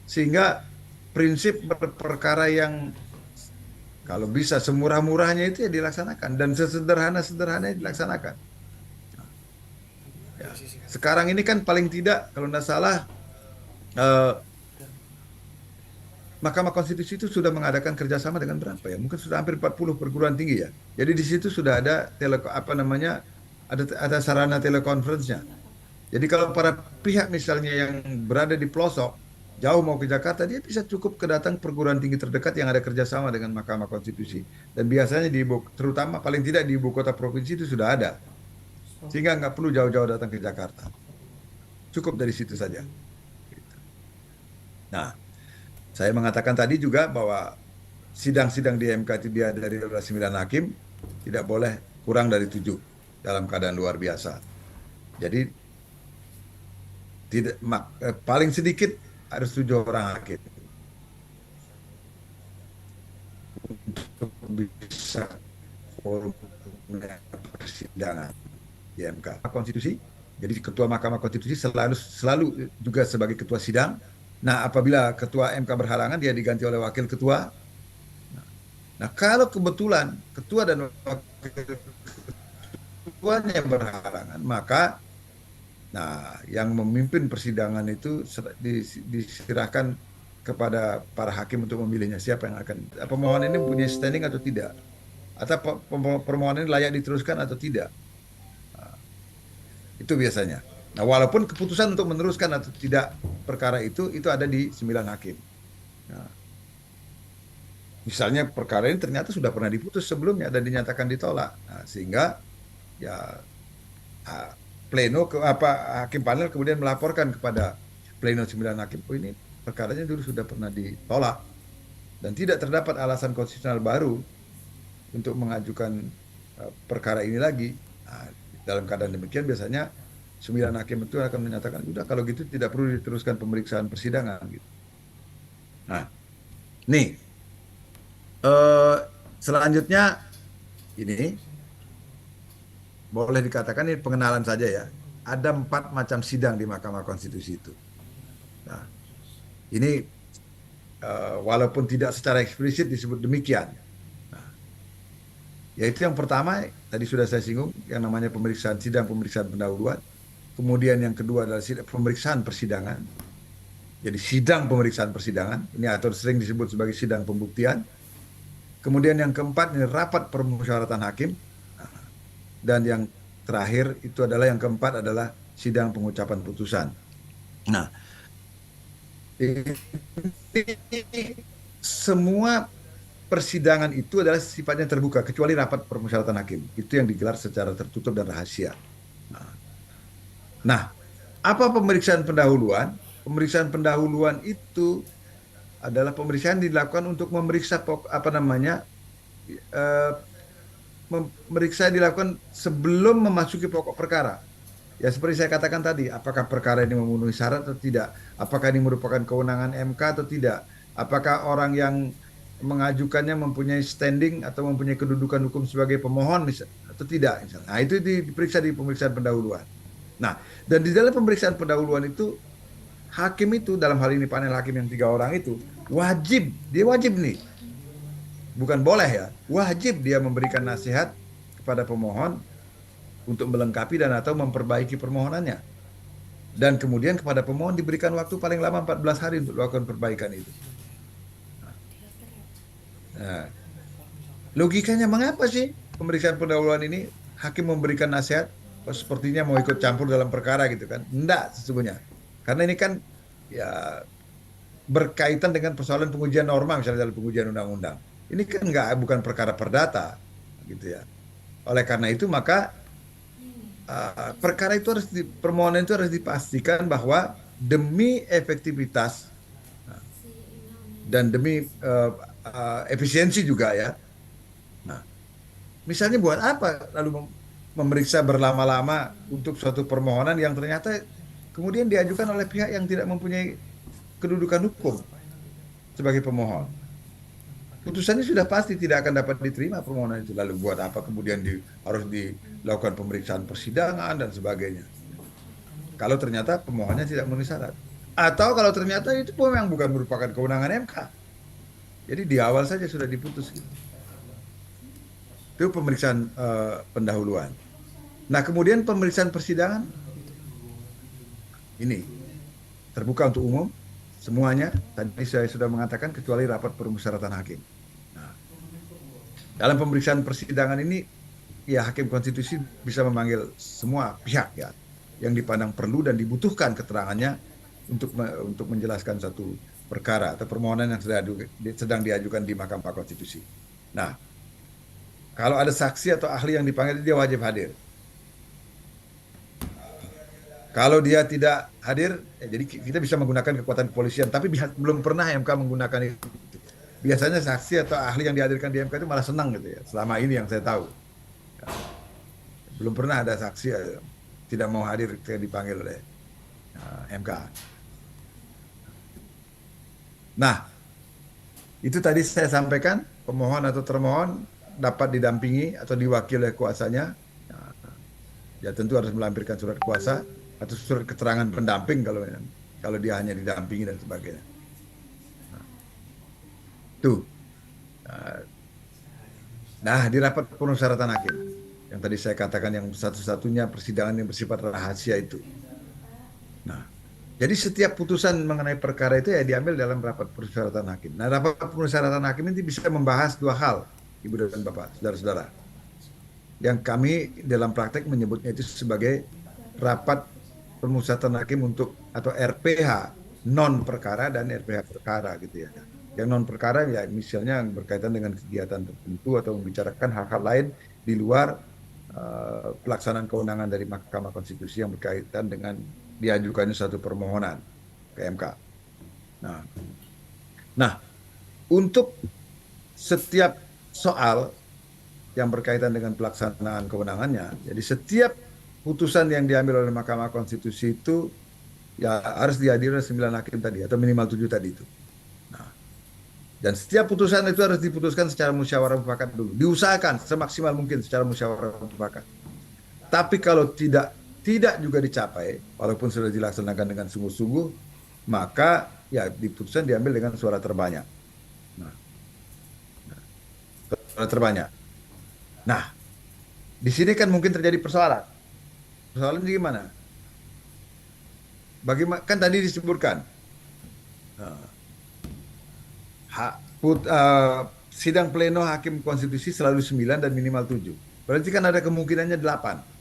Sehingga prinsip perkara yang kalau bisa semurah-murahnya itu ya dilaksanakan. Dan sesederhana-sederhananya dilaksanakan. Ya. Sekarang ini kan paling tidak, kalau tidak salah, Mahkamah Konstitusi itu sudah mengadakan kerjasama dengan berapa ya? Mungkin sudah hampir 40 perguruan tinggi ya. Jadi di situ sudah ada ada sarana telekonferensinya. Jadi kalau para pihak misalnya yang berada di pelosok, jauh mau ke Jakarta, dia bisa cukup kedatang perguruan tinggi terdekat yang ada kerjasama dengan Mahkamah Konstitusi. Dan biasanya terutama paling tidak di ibu kota provinsi itu sudah ada. Sehingga nggak perlu jauh-jauh datang ke Jakarta. Cukup dari situ saja. Nah, saya mengatakan tadi juga bahwa sidang-sidang di MK itu dia dari 9 hakim, tidak boleh kurang dari 7 dalam keadaan luar biasa. Jadi paling sedikit harus 7 orang hakim untuk bisa forum persidangan di MK Konstitusi. Jadi ketua Mahkamah Konstitusi selalu juga sebagai ketua sidang. Nah, apabila ketua MK berhalangan, dia diganti oleh wakil ketua. Nah, kalau kebetulan ketua dan wakil ketuanya berhalangan, maka yang memimpin persidangan itu diserahkan kepada para hakim untuk memilihnya siapa yang akan permohonan ini punya standing atau tidak, atau permohonan ini layak diteruskan atau tidak. Itu biasanya. Nah, walaupun keputusan untuk meneruskan atau tidak perkara itu ada di 9 hakim. Nah, misalnya perkara ini ternyata sudah pernah diputus sebelumnya dan dinyatakan ditolak. Nah, sehingga ya pleno hakim panel kemudian melaporkan kepada pleno 9 hakim, oh ini perkaranya dulu sudah pernah ditolak dan tidak terdapat alasan konstitusional baru untuk mengajukan perkara ini lagi. Nah, dalam keadaan demikian biasanya 9 hakim itu akan menyatakan udah kalau gitu tidak perlu diteruskan pemeriksaan persidangan gitu. Nah, nih selanjutnya ini boleh dikatakan ini pengenalan saja ya. Ada 4 macam sidang di Mahkamah Konstitusi itu. Nah, ini walaupun tidak secara eksplisit disebut demikian. Nah, yaitu yang pertama tadi sudah saya singgung yang namanya sidang pemeriksaan pendahuluan. Kemudian yang kedua adalah pemeriksaan persidangan. Jadi sidang pemeriksaan persidangan ini atau sering disebut sebagai sidang pembuktian. Kemudian yang keempat ini rapat permusyawaratan hakim. Dan yang terakhir itu adalah yang keempat adalah sidang pengucapan putusan. Nah, semua persidangan itu adalah sifatnya terbuka kecuali rapat permusyawaratan hakim. Itu yang digelar secara tertutup dan rahasia. Nah, apa pemeriksaan pendahuluan? Pemeriksaan pendahuluan itu adalah pemeriksaan dilakukan untuk memeriksa memeriksa dilakukan sebelum memasuki pokok perkara. Ya seperti saya katakan tadi, apakah perkara ini memenuhi syarat atau tidak? Apakah ini merupakan kewenangan MK atau tidak? Apakah orang yang mengajukannya mempunyai standing atau mempunyai kedudukan hukum sebagai pemohon atau tidak? Misalnya. Nah itu diperiksa di pemeriksaan pendahuluan. Nah, dan di dalam pemeriksaan pendahuluan itu, hakim itu, dalam hal ini panel hakim yang 3 orang itu, dia wajib nih, bukan boleh ya, wajib dia memberikan nasihat kepada pemohon untuk melengkapi dan atau memperbaiki permohonannya. Dan kemudian kepada pemohon diberikan waktu paling lama 14 hari untuk melakukan perbaikan itu. Nah, logikanya mengapa sih pemeriksaan pendahuluan ini hakim memberikan nasihat sepertinya mau ikut campur dalam perkara gitu kan? Enggak sesungguhnya. Karena ini kan ya berkaitan dengan persoalan pengujian norma misalnya dalam pengujian undang-undang. Ini kan bukan perkara perdata gitu ya. Oleh karena itu maka perkara itu permohonan itu harus dipastikan bahwa demi efektivitas dan demi efisiensi juga ya. Nah, misalnya buat apa lalu memeriksa berlama-lama untuk suatu permohonan yang ternyata kemudian diajukan oleh pihak yang tidak mempunyai kedudukan hukum sebagai pemohon. Putusannya sudah pasti tidak akan dapat diterima permohonan itu. Lalu buat apa kemudian harus dilakukan pemeriksaan persidangan dan sebagainya. Kalau ternyata pemohonnya tidak memenuhi syarat. Atau kalau ternyata itu memang bukan merupakan kewenangan MK. Jadi di awal saja sudah diputus. Itu pemeriksaan pendahuluan. Nah kemudian pemeriksaan persidangan ini terbuka untuk umum semuanya. Tadi saya sudah mengatakan kecuali rapat permusyawaratan hakim. Nah, dalam pemeriksaan persidangan ini ya hakim konstitusi bisa memanggil semua pihak ya yang dipandang perlu dan dibutuhkan keterangannya untuk menjelaskan satu perkara atau permohonan yang sedang diajukan di Mahkamah Konstitusi. Nah, kalau ada saksi atau ahli yang dipanggil, dia wajib hadir. Kalau dia tidak hadir, jadi kita bisa menggunakan kekuatan kepolisian, tapi belum pernah MK menggunakan itu. Biasanya saksi atau ahli yang dihadirkan di MK itu malah senang gitu ya, selama ini yang saya tahu. Belum pernah ada saksi tidak mau hadir ketika dipanggil oleh MK. Nah, itu tadi saya sampaikan, pemohon atau termohon dapat didampingi atau diwakili oleh kuasanya. Ya tentu harus melampirkan surat kuasa atau surat keterangan pendamping kalau dia hanya didampingi dan sebagainya. Tuh. Nah, di rapat permusyawaratan hakim yang tadi saya katakan yang satu-satunya persidangan yang bersifat rahasia itu. Nah, jadi setiap putusan mengenai perkara itu ya diambil dalam rapat permusyawaratan hakim. Nah, rapat permusyawaratan hakim ini bisa membahas 2 hal, Ibu dan Bapak, saudara-saudara. Yang kami dalam praktek menyebutnya itu sebagai rapat permusyawaratan hakim untuk atau RPH non perkara dan RPH perkara gitu ya. Yang non perkara ya misalnya berkaitan dengan kegiatan tertentu atau membicarakan hal-hal lain di luar pelaksanaan kewenangan dari Mahkamah Konstitusi yang berkaitan dengan diajukannya satu permohonan ke MK. Nah, untuk setiap soal yang berkaitan dengan pelaksanaan kewenangannya, jadi setiap putusan yang diambil oleh Mahkamah Konstitusi itu ya harus dihadiri oleh 9 hakim tadi atau minimal 7 tadi itu. Nah, dan setiap putusan itu harus diputuskan secara musyawarah mufakat dulu. Diusahakan semaksimal mungkin secara musyawarah mufakat. Tapi kalau tidak juga dicapai, walaupun sudah dilaksanakan dengan sungguh-sungguh, maka ya putusan diambil dengan suara terbanyak. Suara terbanyak. Nah, di sini kan mungkin terjadi persoalan. Persoalan gimana? Bagaimana? Kan tadi disebutkan sidang pleno hakim konstitusi selalu 9 dan minimal 7. Berarti kan ada kemungkinannya 8.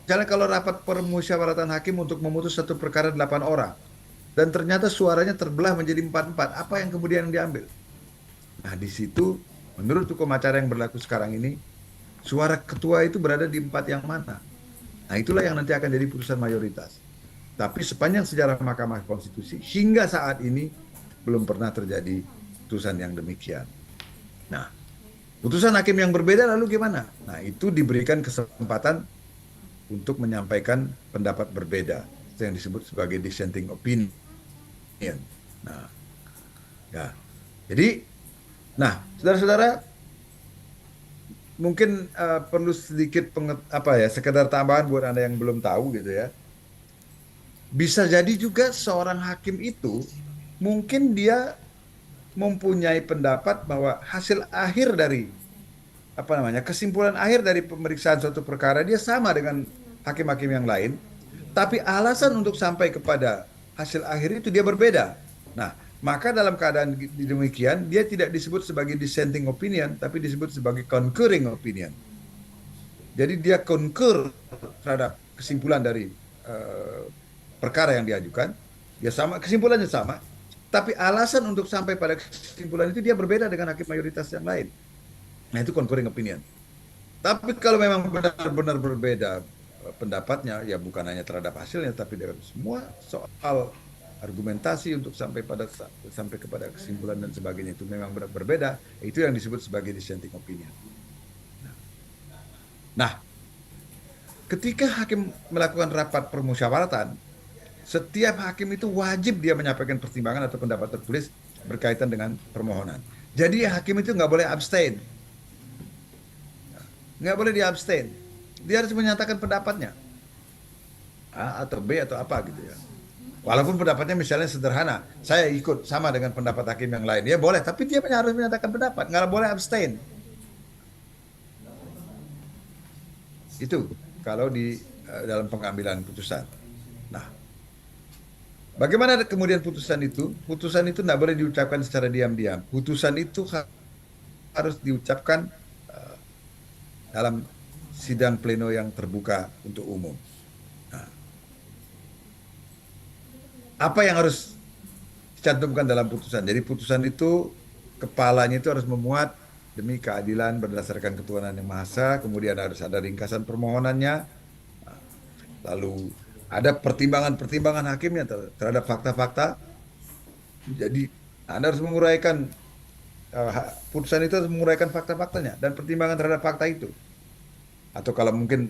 Misalnya kalau rapat permusyawaratan hakim untuk memutus satu perkara 8 orang dan ternyata suaranya terbelah menjadi 4-4, apa yang kemudian diambil? Nah, di situ menurut hukum acara yang berlaku sekarang ini, suara ketua itu berada di 4 yang mana? Nah, itulah yang nanti akan jadi putusan mayoritas. Tapi sepanjang sejarah Mahkamah Konstitusi hingga saat ini belum pernah terjadi putusan yang demikian. Nah, Putusan hakim yang berbeda lalu gimana? Nah, itu diberikan kesempatan untuk menyampaikan pendapat berbeda. Itu yang disebut sebagai dissenting opinion. Nah, ya. Jadi, saudara-saudara, mungkin perlu sedikit sekedar tambahan buat Anda yang belum tahu gitu ya. Bisa jadi juga seorang hakim itu mungkin dia mempunyai pendapat bahwa hasil akhir dari kesimpulan akhir dari pemeriksaan suatu perkara dia sama dengan hakim-hakim yang lain, tapi alasan untuk sampai kepada hasil akhir itu dia berbeda. Nah, maka dalam keadaan demikian dia tidak disebut sebagai dissenting opinion, tapi disebut sebagai concurring opinion. Jadi dia concur terhadap kesimpulan dari perkara yang diajukan, dia sama, kesimpulannya sama, tapi alasan untuk sampai pada kesimpulan itu dia berbeda dengan hakim mayoritas yang lain. Nah, itu concurring opinion. Tapi kalau memang benar-benar berbeda pendapatnya, ya bukan hanya terhadap hasilnya, tapi dengan semua soal argumentasi untuk sampai kepada kesimpulan dan sebagainya itu memang benar berbeda, itu yang disebut sebagai dissenting opinion. Nah, ketika hakim melakukan rapat permusyawaratan, setiap hakim itu wajib dia menyampaikan pertimbangan atau pendapat tertulis berkaitan dengan permohonan. Jadi hakim itu nggak boleh abstain, nggak boleh dia abstain. Dia harus menyatakan pendapatnya, A atau B atau apa gitu ya. Walaupun pendapatnya misalnya sederhana, saya ikut sama dengan pendapat hakim yang lain, ya boleh, tapi dia harus menyatakan pendapat, nggak boleh abstain. Itu kalau di dalam pengambilan putusan. Nah, bagaimana kemudian putusan itu? Putusan itu nggak boleh diucapkan secara diam-diam. Putusan itu harus diucapkan dalam sidang pleno yang terbuka untuk umum. Apa yang harus dicantumkan dalam putusan? Jadi putusan itu kepalanya itu harus memuat demi keadilan berdasarkan ketuhanan yang Maha Esa, kemudian harus ada ringkasan permohonannya, lalu ada pertimbangan-pertimbangan hakimnya terhadap fakta-fakta. Jadi Anda harus menguraikan, putusan itu harus menguraikan fakta-faktanya dan pertimbangan terhadap fakta itu. Atau kalau mungkin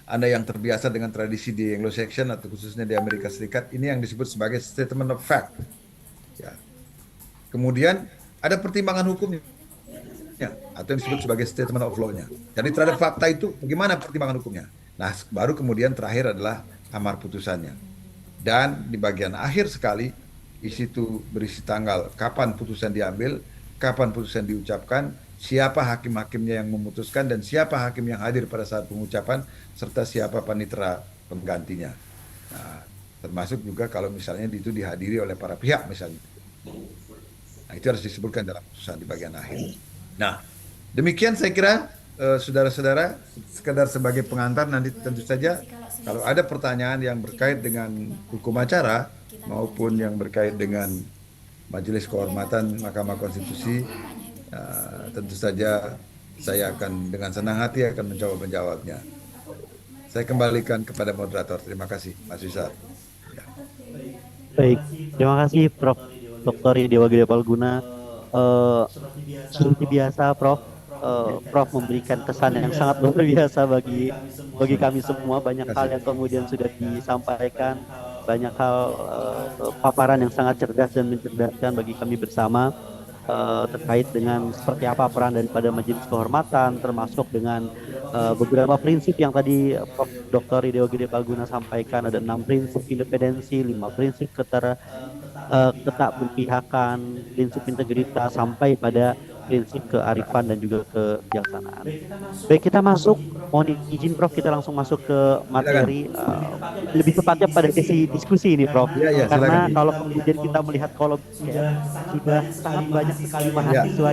Anda yang terbiasa dengan tradisi di Anglo-Saxon atau khususnya di Amerika Serikat, ini yang disebut sebagai statement of fact. Ya. Kemudian ada pertimbangan hukumnya, atau yang disebut sebagai statement of law-nya. Jadi terhadap fakta itu bagaimana pertimbangan hukumnya. Nah, baru kemudian terakhir adalah amar putusannya. Dan di bagian akhir sekali, di situ berisi tanggal kapan putusan diambil, kapan putusan diucapkan, siapa hakim-hakimnya yang memutuskan, dan siapa hakim yang hadir pada saat pengucapan, serta siapa panitera penggantinya. Nah, termasuk juga kalau misalnya itu dihadiri oleh para pihak misalnya. Nah, itu harus disebutkan dalam putusan di bagian akhir. Nah, demikian saya kira saudara-saudara, sekedar sebagai pengantar. Nanti tentu saja kalau ada pertanyaan yang berkait dengan hukum acara maupun yang berkait dengan Majelis Kehormatan Mahkamah Konstitusi, tentu saja saya akan dengan senang hati akan mencoba menjawabnya. Saya kembalikan kepada moderator. Terima kasih, Mas Wisar. Ya. Baik, terima kasih Prof. Dr. Dewa Gede Palguna. Seperti biasa, Prof. Prof memberikan kesan yang sangat luar biasa bagi kami semua. Banyak hal yang kemudian sudah disampaikan, banyak hal paparan yang sangat cerdas dan mencerdaskan bagi kami bersama. Terkait dengan seperti apa peran daripada Majelis Kehormatan, termasuk dengan beberapa prinsip yang tadi Prof. Dr. Dewa Gede Palguna sampaikan. Ada 6 prinsip independensi, 5 prinsip ketakberpihakan, prinsip integritas, sampai pada prinsip kearifan dan juga kebijaksanaan. Baik, kita masuk. Mohon izin Prof, kita langsung masuk ke materi, lebih tepatnya pada sesi diskusi ini Prof. Ya, karena silakan. kalau kemudian kita melihat kolom sudah sangat banyak sekali mahasiswa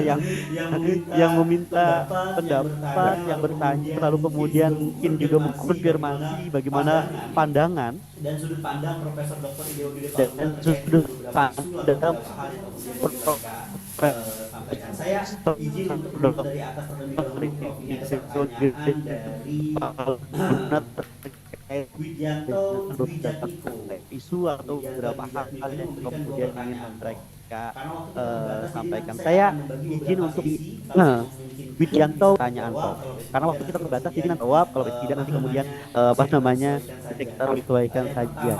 yang meminta pendapat, yang bertanya, lalu kemudian mungkin juga mengkonfirmasi bagaimana pandangan dan sudut pandang Profesor Dr. Dewa Gede dan sudut pandang saya izin untuk menurut dari atas terlebih dahulu ini ada pertanyaan dari Widianto Wijatiko. isu atau beberapa hal yang kemudian ingin mereka sampaikan. Saya izin untuk Widianto pertanyaan Prof. Karena waktu kita terbatas, jadi nanti jawab. Kalau tidak nanti kemudian kita sesuaikan saja.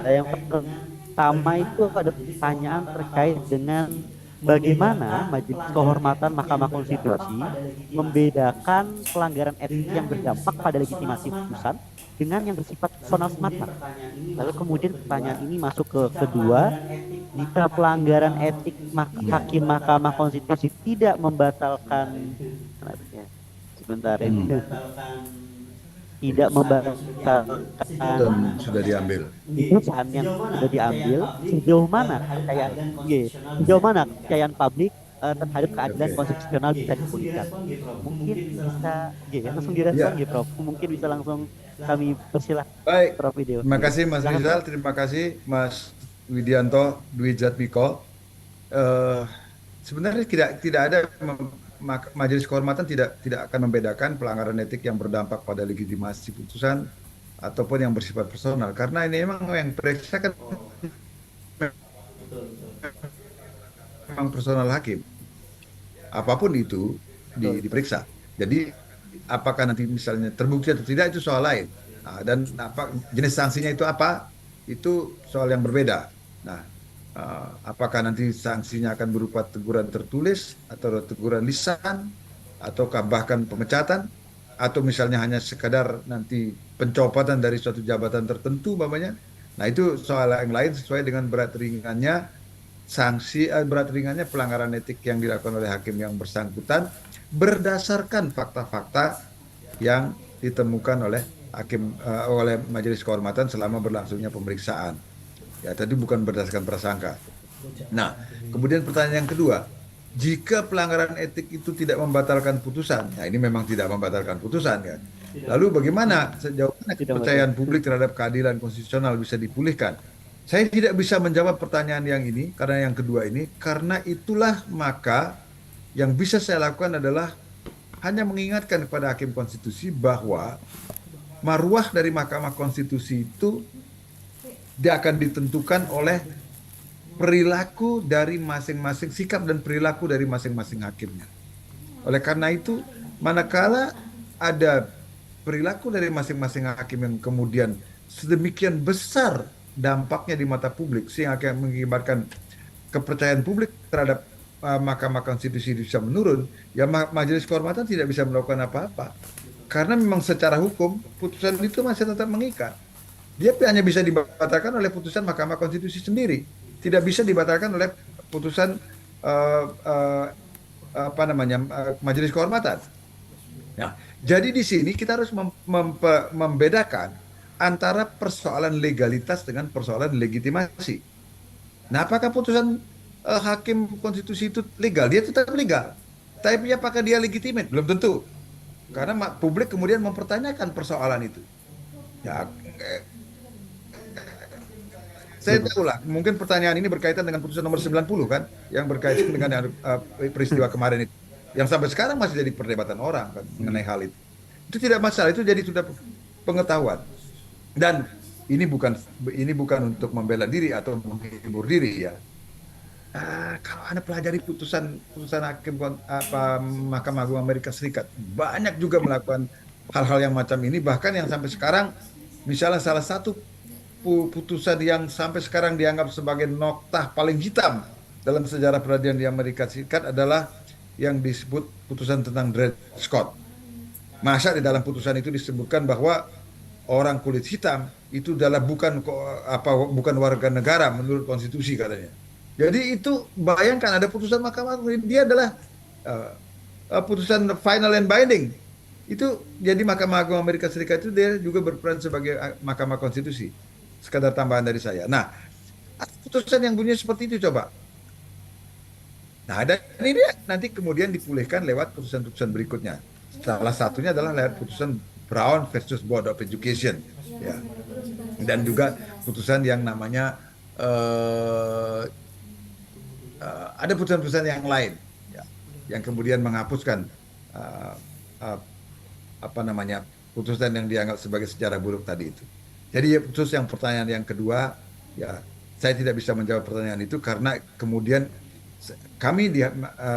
Yang pertama itu ada pertanyaan terkait dengan bagaimana Majelis Kehormatan Mahkamah Konstitusi membedakan pelanggaran etik yang berdampak pada legitimasi putusan dengan yang bersifat personal semata. Lalu kemudian pertanyaan ini masuk ke kedua, jika pelanggaran etik hakim Mahkamah Konstitusi tidak membatalkan tidak membatalkan sudah diambil. Putusan yang sudah diambil, sejauh mana kepercayaan publik terhadap keadilan konstitusional bisa dipulihkan. Mungkin bisa langsung direspon Prof. Mungkin bisa langsung kami persilahkan. Baik. Prof. Video. Terima kasih Mas Rizal, terima kasih Mas Widianto Dwi Jatmiko. Sebenarnya tidak ada Majelis Kehormatan tidak akan membedakan pelanggaran etik yang berdampak pada legitimasi putusan ataupun yang bersifat personal, karena ini memang yang periksa kan memang personal hakim. Apapun itu diperiksa. Jadi apakah nanti misalnya terbukti atau tidak itu soal lain. Nah, dan jenis sanksinya itu apa? Itu soal yang berbeda. Nah, apakah nanti sanksinya akan berupa teguran tertulis atau teguran lisan ataukah bahkan pemecatan atau misalnya hanya sekadar nanti pencopotan dari suatu jabatan tertentu umpamanya. Nah, itu soal yang lain sesuai dengan berat ringannya sanksi berat ringannya pelanggaran etik yang dilakukan oleh hakim yang bersangkutan berdasarkan fakta-fakta yang ditemukan oleh hakim oleh Majelis Kehormatan selama berlangsungnya pemeriksaan. Ya, tadi bukan berdasarkan prasangka. Nah, kemudian pertanyaan yang kedua, jika pelanggaran etik itu tidak membatalkan putusan, nah ini memang tidak membatalkan putusan kan. Lalu bagaimana sejauh mana kepercayaan publik terhadap keadilan konstitusional bisa dipulihkan? Saya tidak bisa menjawab pertanyaan yang ini karena yang kedua ini, karena itulah maka yang bisa saya lakukan adalah hanya mengingatkan kepada hakim konstitusi bahwa marwah dari Mahkamah Konstitusi itu dia akan ditentukan oleh perilaku dari masing-masing, sikap dan perilaku dari masing-masing hakimnya. Oleh karena itu, manakala ada perilaku dari masing-masing hakim yang kemudian sedemikian besar dampaknya di mata publik sehingga akan mengakibatkan kepercayaan publik terhadap Mahkamah Konstitusi bisa menurun, ya Majelis Kehormatan tidak bisa melakukan apa-apa. Karena memang secara hukum putusan itu masih tetap mengikat. Dia hanya bisa dibatalkan oleh putusan Mahkamah Konstitusi sendiri, tidak bisa dibatalkan oleh putusan Majelis Kehormatan. Nah, jadi di sini kita harus membedakan antara persoalan legalitas dengan persoalan legitimasi. Nah, apakah putusan hakim konstitusi itu legal? Dia tetap legal. Tapi apakah dia legitimate? Belum tentu. Karena publik kemudian mempertanyakan persoalan itu. Ya, saya tahu lah, mungkin pertanyaan ini berkaitan dengan putusan nomor 90 kan, yang berkaitan dengan peristiwa kemarin itu, yang sampai sekarang masih jadi perdebatan orang kan, mengenai hal itu. Itu tidak masalah, itu jadi sudah pengetahuan. Dan ini bukan untuk membela diri atau menghibur diri ya. Kalau Anda pelajari putusan hakim Mahkamah Agung Amerika Serikat, banyak juga melakukan hal-hal yang macam ini, bahkan yang sampai sekarang misalnya salah satu putusan yang sampai sekarang dianggap sebagai noktah paling hitam dalam sejarah peradilan di Amerika Serikat adalah yang disebut putusan tentang Dred Scott. Masa di dalam putusan itu disebutkan bahwa orang kulit hitam itu adalah bukan warga negara menurut konstitusi katanya. Jadi itu bayangkan ada putusan Mahkamah Agung, dia adalah putusan final and binding. Itu jadi Mahkamah Agung Amerika Serikat itu dia juga berperan sebagai Mahkamah Konstitusi. Sekadar tambahan dari saya. Nah, putusan yang bunyinya seperti itu coba. Nah, dan ini dia nanti kemudian dipulihkan lewat putusan-putusan berikutnya. Salah satunya adalah lewat putusan Brown versus Board of Education, ya. Dan juga putusan yang namanya ada putusan-putusan yang lain, ya, yang kemudian menghapuskan putusan yang dianggap sebagai sejarah buruk tadi itu. Jadi putus yang pertanyaan yang kedua, ya saya tidak bisa menjawab pertanyaan itu karena kemudian kami di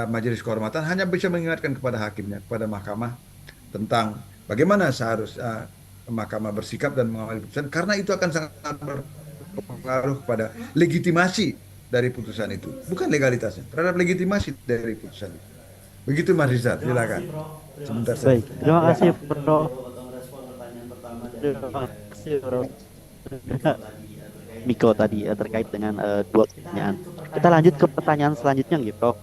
Majelis Kehormatan hanya bisa mengingatkan kepada hakimnya, kepada mahkamah tentang bagaimana seharusnya mahkamah bersikap dan mengambil putusan karena itu akan sangat berpengaruh kepada legitimasi dari putusan itu, bukan legalitasnya, terhadap legitimasi dari putusan itu. Begitu Mas Rizal, silakan. Sebentar saya. Baik, terima kasih Prof. Terima kasih Prof. Miko tadi terkait dengan dua pertanyaan. Kita lanjut ke pertanyaan selanjutnya nggih, Prof.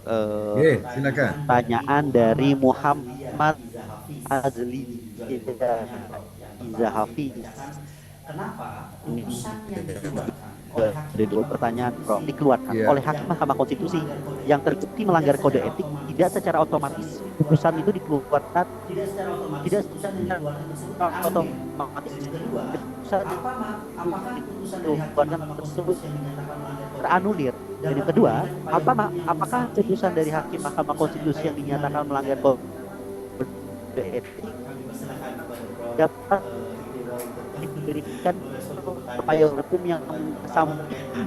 Silakan. Pertanyaan dari Muhammad Azli Izahafi. Kenapa putusan yang dikeluarkan Dari dua pertanyaan, Prof, dikeluarkan oleh Hakim Mahkamah Konstitusi yang terbukti melanggar kode etik tidak secara otomatis putusan itu dikeluarkan tidak secara otomatis putusan dikeluarkan tersebut teranulir. Dan yang kedua, apakah putusan dari Hakim Mahkamah Konstitusi yang dinyatakan melanggar kode etik dapat diberikan upaya hukum yang sama?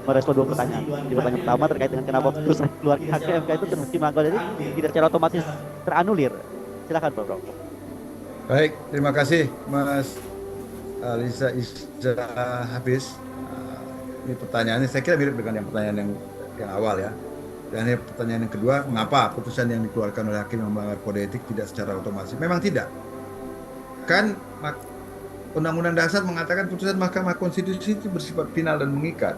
Merespon dua pertanyaan. Di pertanyaan pertama terkait dengan kenapa putusan keluar HKMK itu terbukti melanggar etik tidak secara otomatis teranulir. Silakan Prof. Baik, terima kasih Mas Alisa Isza Hafiz. Ini pertanyaannya saya kira mirip dengan yang pertanyaan yang awal ya. Dan ini pertanyaan yang kedua, mengapa putusan yang dikeluarkan oleh hakim yang melanggar kode etik tidak secara otomatis? Memang tidak. Kan Undang-Undang Dasar mengatakan putusan Mahkamah Konstitusi itu bersifat final dan mengikat.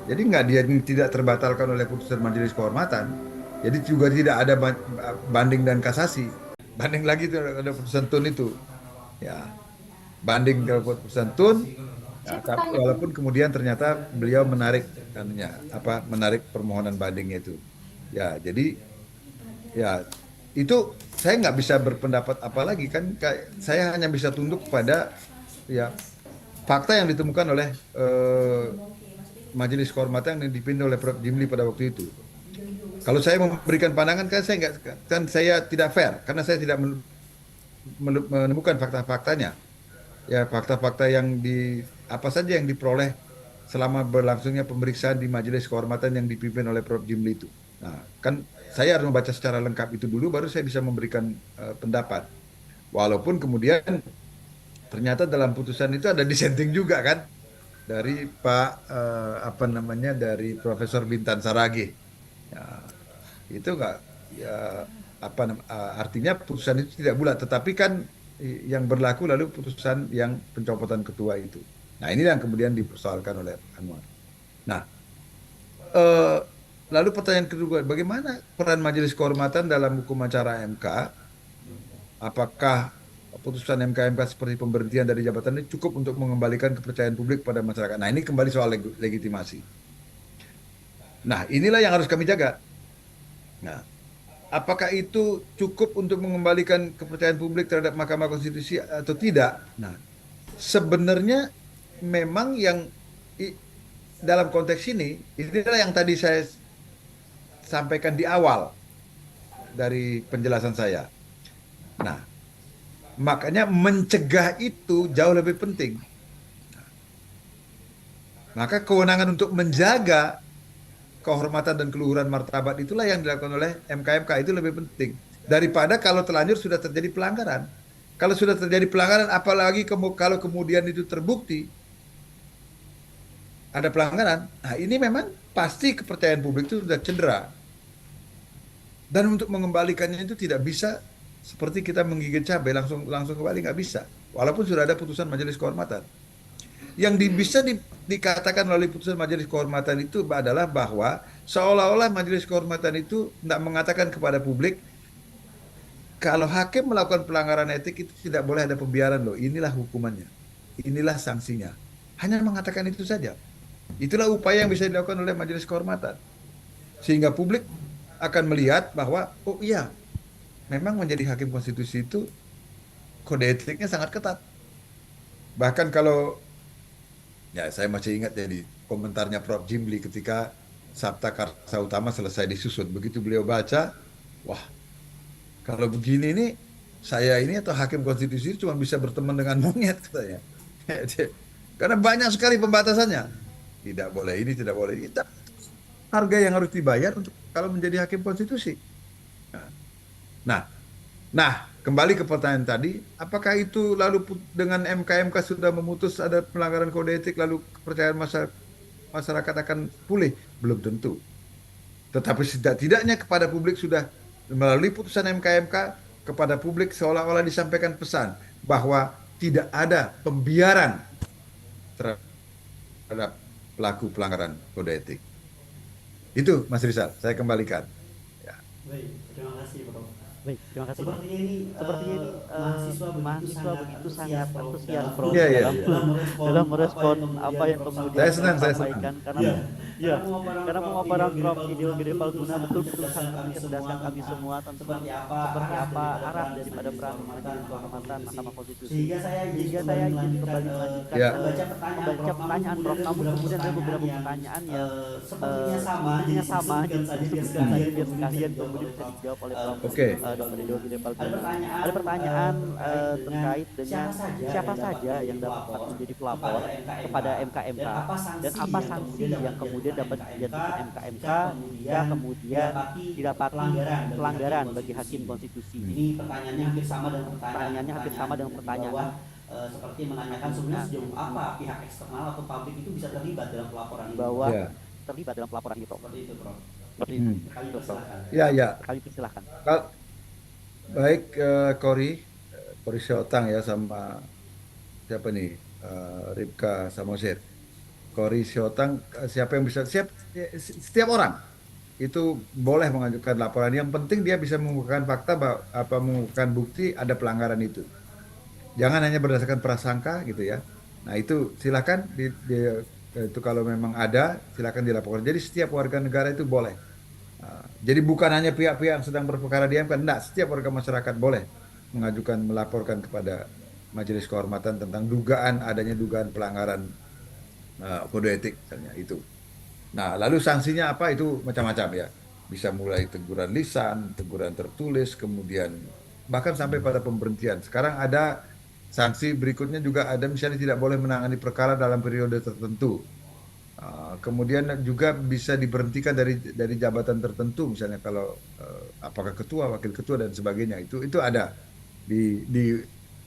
Jadi dia tidak terbatalkan oleh putusan Majelis Kehormatan. Jadi juga tidak ada banding dan kasasi. Banding lagi itu ada putusan Tun itu. Ya, banding kalau putusan Tun. Ya, walaupun kemudian ternyata beliau menarik permohonan bandingnya itu. Ya, jadi ya itu saya nggak bisa berpendapat apa lagi kan. Saya hanya bisa tunduk pada ya fakta yang ditemukan oleh Majelis Kehormatan yang dipimpin oleh Prof. Jimli pada waktu itu. Kalau saya memberikan pandangan kan saya tidak fair karena saya tidak menemukan fakta-faktanya. Ya fakta-fakta yang apa saja yang diperoleh selama berlangsungnya pemeriksaan di Majelis Kehormatan yang dipimpin oleh Prof. Jimli itu. Nah, kan saya harus membaca secara lengkap itu dulu baru saya bisa memberikan pendapat. Walaupun kemudian ternyata dalam putusan itu ada dissenting juga kan dari dari Profesor Bintan Saragih. Ya, itu enggak ya artinya putusan itu tidak bulat, tetapi kan yang berlaku lalu putusan yang pencopotan ketua itu. Nah, ini yang kemudian dipersoalkan oleh Anwar. Nah, lalu pertanyaan kedua, bagaimana peran Majelis Kehormatan dalam hukum acara MK? Apakah putusan MK seperti pemberhentian dari jabatan ini cukup untuk mengembalikan kepercayaan publik pada masyarakat? Nah, ini kembali soal legitimasi. Nah, inilah yang harus kami jaga. Nah, apakah itu cukup untuk mengembalikan kepercayaan publik terhadap Mahkamah Konstitusi atau tidak? Nah, sebenarnya memang yang dalam konteks inilah yang tadi saya sampaikan di awal dari penjelasan saya. Nah, makanya mencegah itu jauh lebih penting. Maka kewenangan untuk menjaga kehormatan dan keluhuran martabat itulah yang dilakukan oleh MK itu lebih penting daripada kalau terlanjur sudah terjadi pelanggaran. Kalau sudah terjadi pelanggaran, apalagi kalau kemudian itu terbukti ada pelanggaran, nah ini memang pasti kepercayaan publik itu sudah cedera. Dan untuk mengembalikannya itu tidak bisa seperti kita menggigit cabai langsung kembali, nggak bisa. Walaupun sudah ada putusan Majelis Kehormatan. Yang bisa dikatakan melalui putusan Majelis Kehormatan itu adalah bahwa seolah-olah Majelis Kehormatan itu tidak mengatakan kepada publik kalau hakim melakukan pelanggaran etik itu tidak boleh ada pembiaran loh. Inilah hukumannya, inilah sanksinya. Hanya mengatakan itu saja. Itulah upaya yang bisa dilakukan oleh Majelis Kehormatan, sehingga publik akan melihat bahwa oh iya, memang menjadi hakim konstitusi itu kode etiknya sangat ketat. Bahkan kalau ya saya masih ingat jadi komentarnya Prof. Jimli ketika Sabta Karsa Utama selesai disusun. Begitu beliau baca, wah kalau begini nih saya ini atau hakim konstitusi cuma bisa berteman dengan monyet katanya. Karena banyak sekali pembatasannya. tidak boleh ini, tidak boleh ini. Harga yang harus dibayar untuk kalau menjadi hakim konstitusi. Nah, kembali ke pertanyaan tadi, apakah itu lalu dengan MK sudah memutus ada pelanggaran kode etik lalu kepercayaan masyarakat akan pulih? Belum tentu. Tetapi setidak-tidaknya kepada publik sudah melalui putusan MK kepada publik seolah-olah disampaikan pesan bahwa tidak ada pembiaran terhadap pelaku pelanggaran kode etik. Itu Mas Rizal, saya kembalikan. Ya. Baik, terima kasih Prof. Baik, terima kasih. Sepertinya ini mahasiswa begitu sangat antusias Prof Iya, iya, dalam merespon apa yang kemudian saya senang. sampaikan karena pemaparan Prof ideologi Palguna betul-betul sangat mencerdaskan kami semua tentang seperti apa arah daripada peran majelis kehormatan Mahkamah Konstitusi. Sehingga saya ingin kembali melanjutkan membaca pertanyaan Prof. Namun kemudian ada beberapa pertanyaan yang sepertinya sama disebutkan saja biar sekalian kemudian bisa dijawab oleh Prof. Oke. Dr. Ideologi Palguna. Ada pertanyaan terkait dengan siapa saja yang dapat menjadi pelapor kepada MK dan apa sanksi yang kemudian dapat dijatuhkan MK jika kemudian didapati pelanggaran bagi hakim konstitusi. Ini pertanyaannya hampir sama dengan pertanyaan seperti menanyakan sebenarnya sejauh apa pihak eksternal atau publik itu bisa terlibat dalam pelaporan ini. Terlibat dalam pelaporan itu. Seperti itu, Prof. Seperti itu. Kami persilahkan. Ya. Kami persilahkan. Baik, Kori Siotang ya sama siapa nih? Ripka Samosir. Kori Siotang, siapa yang bisa setiap orang itu boleh mengajukan laporan. Yang penting dia bisa mengumpulkan fakta mengumpulkan bukti ada pelanggaran itu. Jangan hanya berdasarkan prasangka gitu ya. Nah, itu silakan itu kalau memang ada silakan dilaporkan. Jadi setiap warga negara itu boleh. Jadi bukan hanya pihak-pihak yang sedang berperkara di MK, enggak, setiap warga masyarakat boleh melaporkan kepada Majelis Kehormatan tentang adanya dugaan pelanggaran kode etik misalnya itu. Nah, lalu sanksinya apa itu macam-macam ya. Bisa mulai teguran lisan, teguran tertulis, kemudian bahkan sampai pada pemberhentian. Sekarang ada sanksi berikutnya juga ada misalnya tidak boleh menangani perkara dalam periode tertentu. Kemudian juga bisa diberhentikan dari jabatan tertentu misalnya kalau apakah ketua, wakil ketua dan sebagainya itu ada di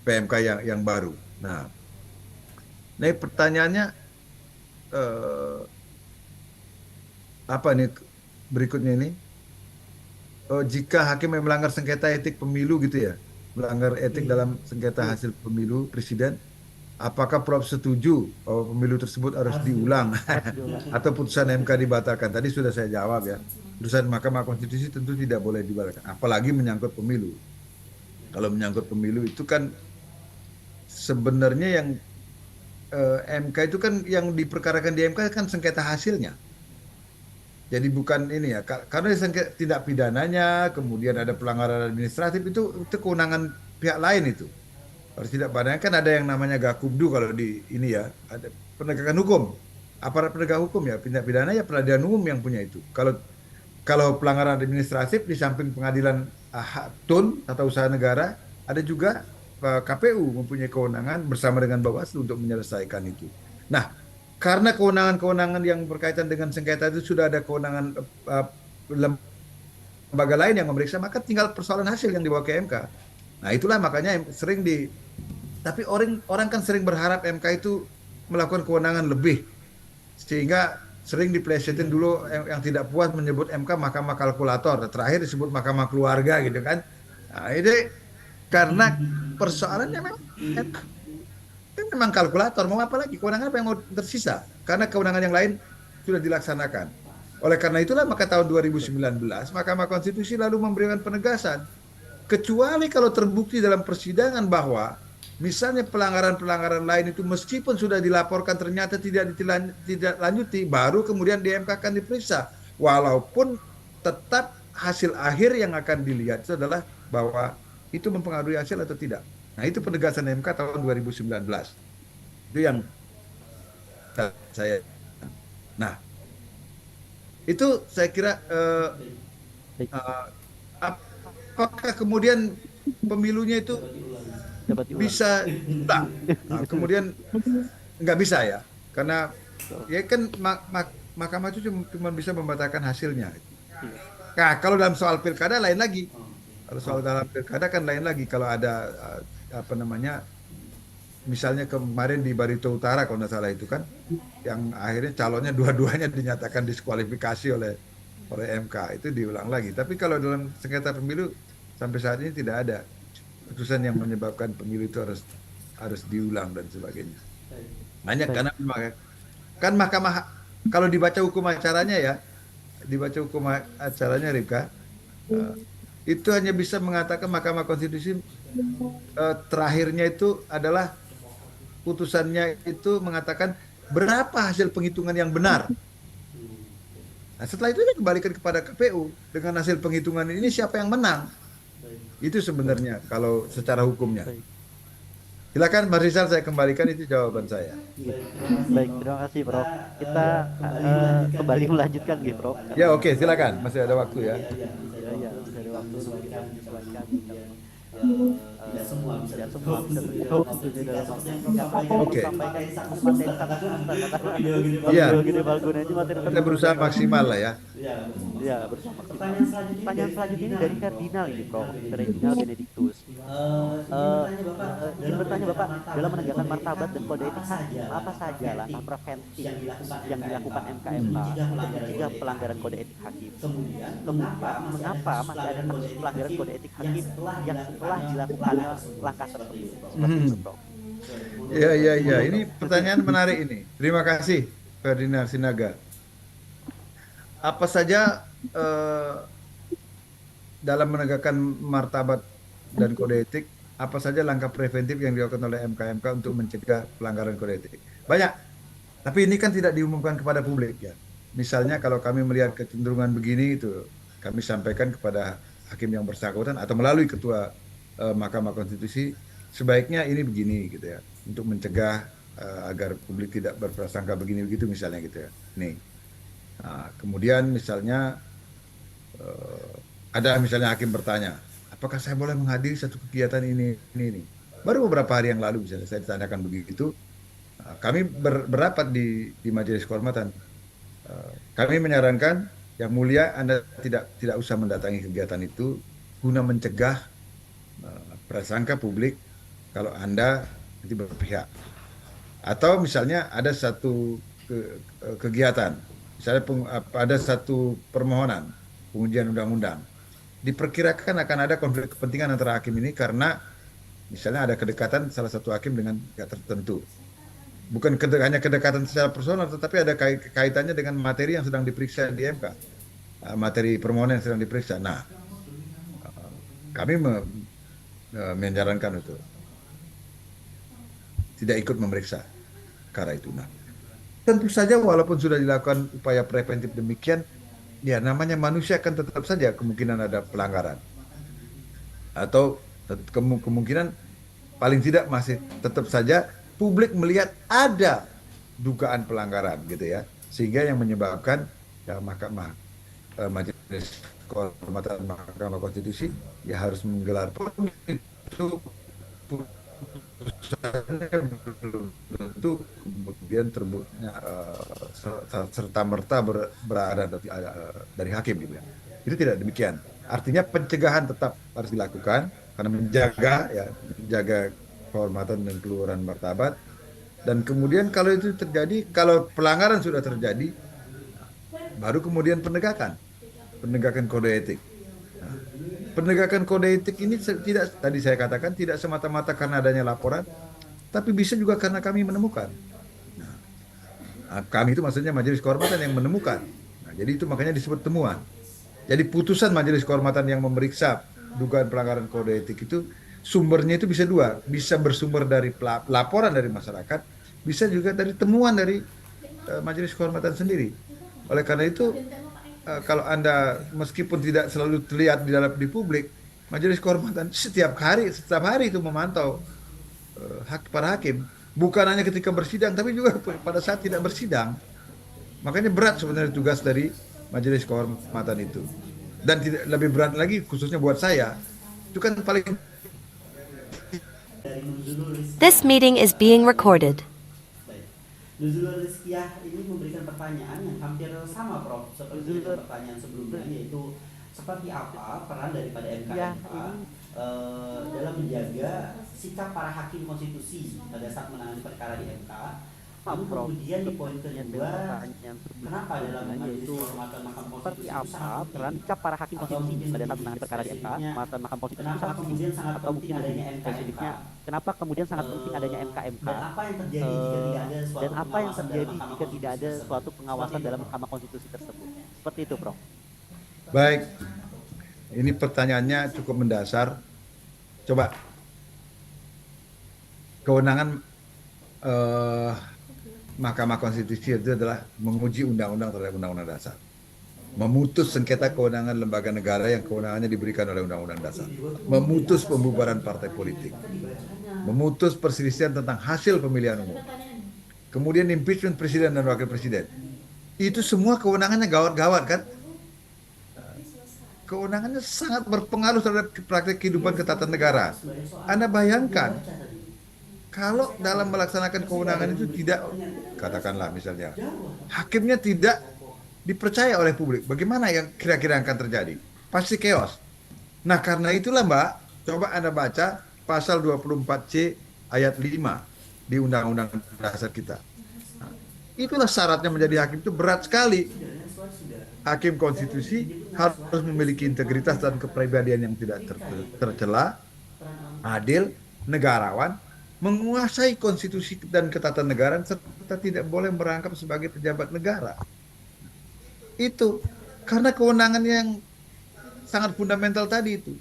PMK yang baru. Nah, pertanyaannya apa nih berikutnya ini? Jika hakim yang melanggar sengketa etik pemilu gitu ya, melanggar etik dalam sengketa hasil pemilu presiden, apakah Prof setuju bahwa pemilu tersebut harus diulang atau putusan MK dibatalkan? Tadi sudah saya jawab ya. Putusan Mahkamah Konstitusi tentu tidak boleh dibatalkan, apalagi menyangkut pemilu. Kalau menyangkut pemilu itu kan sebenarnya yang MK itu kan yang diperkarakan di MK kan sengketa hasilnya. Jadi bukan ini ya, karena tindak pidananya, kemudian ada pelanggaran administratif itu kewenangan pihak lain itu. Harus tidak padanya kan ada yang namanya Gakumdu kalau di ini ya, ada penegakan hukum, aparat penegak hukum ya, tindak pidana ya peradilan umum yang punya itu. Kalau pelanggaran administratif di samping pengadilan TUN atau usaha negara, ada juga KPU mempunyai kewenangan bersama dengan Bawaslu untuk menyelesaikan itu. Nah, karena kewenangan-kewenangan yang berkaitan dengan sengketa itu sudah ada kewenangan lembaga lain yang memeriksa, maka tinggal persoalan hasil yang dibawa ke MK. Nah, itulah makanya tapi orang kan sering berharap MK itu melakukan kewenangan lebih, sehingga sering diplesetin dulu yang tidak puas menyebut MK mahkamah kalkulator, terakhir disebut mahkamah keluarga gitu kan. Nah, ini karena persoalannya memang kalkulator, mau apa lagi, kewenangan apa yang mau tersisa, karena kewenangan yang lain sudah dilaksanakan. Oleh karena itulah maka tahun 2019 Mahkamah Konstitusi lalu memberikan penegasan, kecuali kalau terbukti dalam persidangan bahwa misalnya pelanggaran-pelanggaran lain itu meskipun sudah dilaporkan ternyata tidak lanjuti, baru kemudian di MK akan diperiksa. Walaupun tetap hasil akhir yang akan dilihat itu adalah bahwa itu mempengaruhi hasil atau tidak. Nah, itu penegasan MK tahun 2019. Itu yang saya. Nah, itu saya kira apakah kemudian pemilunya itu bisa nah, kemudian nggak bisa ya, karena Ya kan mahkamah itu cuma bisa membatalkan hasilnya. Nah, kalau dalam soal pilkada lain lagi. Kalau soal dalam pilkada kan lain lagi. Kalau ada misalnya kemarin di Barito Utara kalau nggak salah itu kan, yang akhirnya calonnya dua-duanya dinyatakan diskualifikasi oleh MK, itu diulang lagi. Tapi kalau dalam sengketa pemilu sampai saat ini tidak ada putusan yang menyebabkan pemilu itu harus diulang dan sebagainya. Banyak karena kan mahkamah kalau dibaca hukum acaranya Rika, itu hanya bisa mengatakan Mahkamah Konstitusi terakhirnya itu adalah putusannya itu mengatakan berapa hasil penghitungan yang benar. Nah, setelah itu dia kembalikan kepada KPU dengan hasil penghitungan ini siapa yang menang. Itu sebenarnya kalau secara hukumnya. Silakan Mas Rizal, saya kembalikan, itu jawaban saya. Baik, terima kasih Prof. Kita kembali melanjutkan gitu Prof. Ya oke, silakan, masih ada waktu ya. Ya, masih ada waktu untuk dilanjutkan. Semua bisa terjawab dalam Oke. Iya. Kita berusaha maksimal lah ya. Ya, bersama. Pertanyaan selanjutnya ini dari Kardinal ini Prof. Kardinal Benedictus. Ingin bertanya Bapak, dalam menegakkan martabat dan kode etik apa saja langkah preventif yang dilakukan MKMK untuk mencegah pelanggaran kode etik hakim? Kemudian, mengapa masih ada kasus pelanggaran kode etik hakim yang setelah dilakukan langkah tersebut? Ya, ini pertanyaan menarik ini. Terima kasih Ferdinand Sinaga. Apa saja dalam menegakkan martabat dan kode etik, apa saja langkah preventif yang dilakukan oleh MKMK untuk mencegah pelanggaran kode etik? Banyak, tapi ini kan tidak diumumkan kepada publik ya. Misalnya kalau kami melihat kecenderungan begini, itu kami sampaikan kepada hakim yang bersangkutan atau melalui ketua Mahkamah Konstitusi, sebaiknya ini begini gitu ya, untuk mencegah agar publik tidak berprasangka begini begitu misalnya gitu ya. Nih, kemudian misalnya ada misalnya hakim bertanya, apakah saya boleh menghadiri satu kegiatan ini. Baru beberapa hari yang lalu misalnya saya ditanyakan begitu, kami berapat di Majelis Kehormatan. Kami menyarankan yang mulia Anda tidak usah mendatangi kegiatan itu guna mencegah prasangka publik kalau Anda nanti berpihak. Atau misalnya ada satu kegiatan, misalnya ada satu permohonan pengujian undang-undang, diperkirakan akan ada konflik kepentingan antara hakim ini karena misalnya ada kedekatan salah satu hakim dengan pihak tertentu. Bukan hanya kedekatan secara personal, tetapi ada kaitannya dengan materi yang sedang diperiksa di MK, materi permohonan yang sedang diperiksa. Nah, kami menyarankan itu tidak ikut memeriksa perkara itu. Nah, tentu saja walaupun sudah dilakukan upaya preventif demikian, ya namanya manusia kan tetap saja kemungkinan ada pelanggaran. Atau kemungkinan paling tidak masih tetap saja publik melihat ada dugaan pelanggaran gitu ya. Sehingga yang menyebabkan ya Majelis Kehormatan Mahkamah Konstitusi ya harus menggelar itu belum tentu kemudian serta merta berada dari hakim gitu ya. Itu tidak demikian. Artinya pencegahan tetap harus dilakukan karena menjaga kehormatan dan keluhuran martabat. Dan kemudian kalau itu terjadi, kalau pelanggaran sudah terjadi, baru kemudian penegakan kode etik. Nah, penegakan kode etik ini tidak, tadi saya katakan, tidak semata-mata karena adanya laporan, tapi bisa juga karena kami menemukan. Nah, kami itu maksudnya Majelis Kehormatan yang menemukan. Nah, jadi itu makanya disebut temuan. Jadi putusan Majelis Kehormatan yang memeriksa dugaan pelanggaran kode etik itu sumbernya itu bisa dua, bisa bersumber dari laporan dari masyarakat, bisa juga dari temuan dari Majelis Kehormatan sendiri. Oleh karena itu, kalau Anda meskipun tidak selalu terlihat di publik, Majelis Kehormatan setiap hari itu memantau para hakim, bukan hanya ketika bersidang, tapi juga pada saat tidak bersidang. Makanya berat sebenarnya tugas dari Majelis Kehormatan itu. Dan tidak lebih berat lagi khususnya buat saya, itu kan paling. This meeting is being recorded. Nuzulul Rizkiyah ini memberikan pertanyaan yang hampir sama Prof seperti pertanyaan sebelumnya, yaitu seperti apa peran daripada MK-MK dalam menjaga sikap para hakim konstitusi pada saat menangani perkara di MK. Lalu kemudian di poin kedua, kenapa dalam majelis kehormatan Mahkamah Konstitusi itu sangat peran sikap para hakim konstitusi pada saat menangani perkara di MK, Mahkamah Konstitusi kenapa sangat kemudian penting, sangat atau penting mungkin adanya lebih MK-MK? spesifiknya, kenapa kemudian sangat penting adanya MK-MK, Dan apa yang terjadi jika tidak ada suatu dan apa yang pengawasan terjadi dalam jika tidak ada Mahkamah suatu pengawasan Konstitusi dalam Mahkamah Konstitusi tersebut. Seperti itu, Prof. Baik, ini pertanyaannya cukup mendasar. Coba, kewenangan Mahkamah Konstitusi itu adalah menguji undang-undang terhadap undang-undang dasar, memutus sengketa kewenangan lembaga negara yang kewenangannya diberikan oleh undang-undang dasar, memutus pembubaran partai politik, memutus perselisihan tentang hasil pemilihan umum, kemudian impeachment presiden dan wakil presiden. Itu semua kewenangannya gawat-gawat kan? Kewenangannya sangat berpengaruh terhadap praktek kehidupan ketatanegaraan. Anda bayangkan, kalau dalam melaksanakan kewenangan itu tidak, katakanlah misalnya, hakimnya tidak dipercaya oleh publik, bagaimana yang kira-kira akan terjadi? Pasti chaos. Nah, karena itulah Mbak, coba Anda baca pasal 24C ayat 5 di Undang-Undang Dasar kita. Nah, itulah syaratnya menjadi hakim itu berat sekali. Hakim konstitusi harus memiliki integritas dan kepribadian yang tidak tercela, adil, negarawan, menguasai konstitusi dan ketatanegaraan, serta tidak boleh merangkap sebagai pejabat negara. Itu karena kewenangan yang sangat fundamental tadi itu,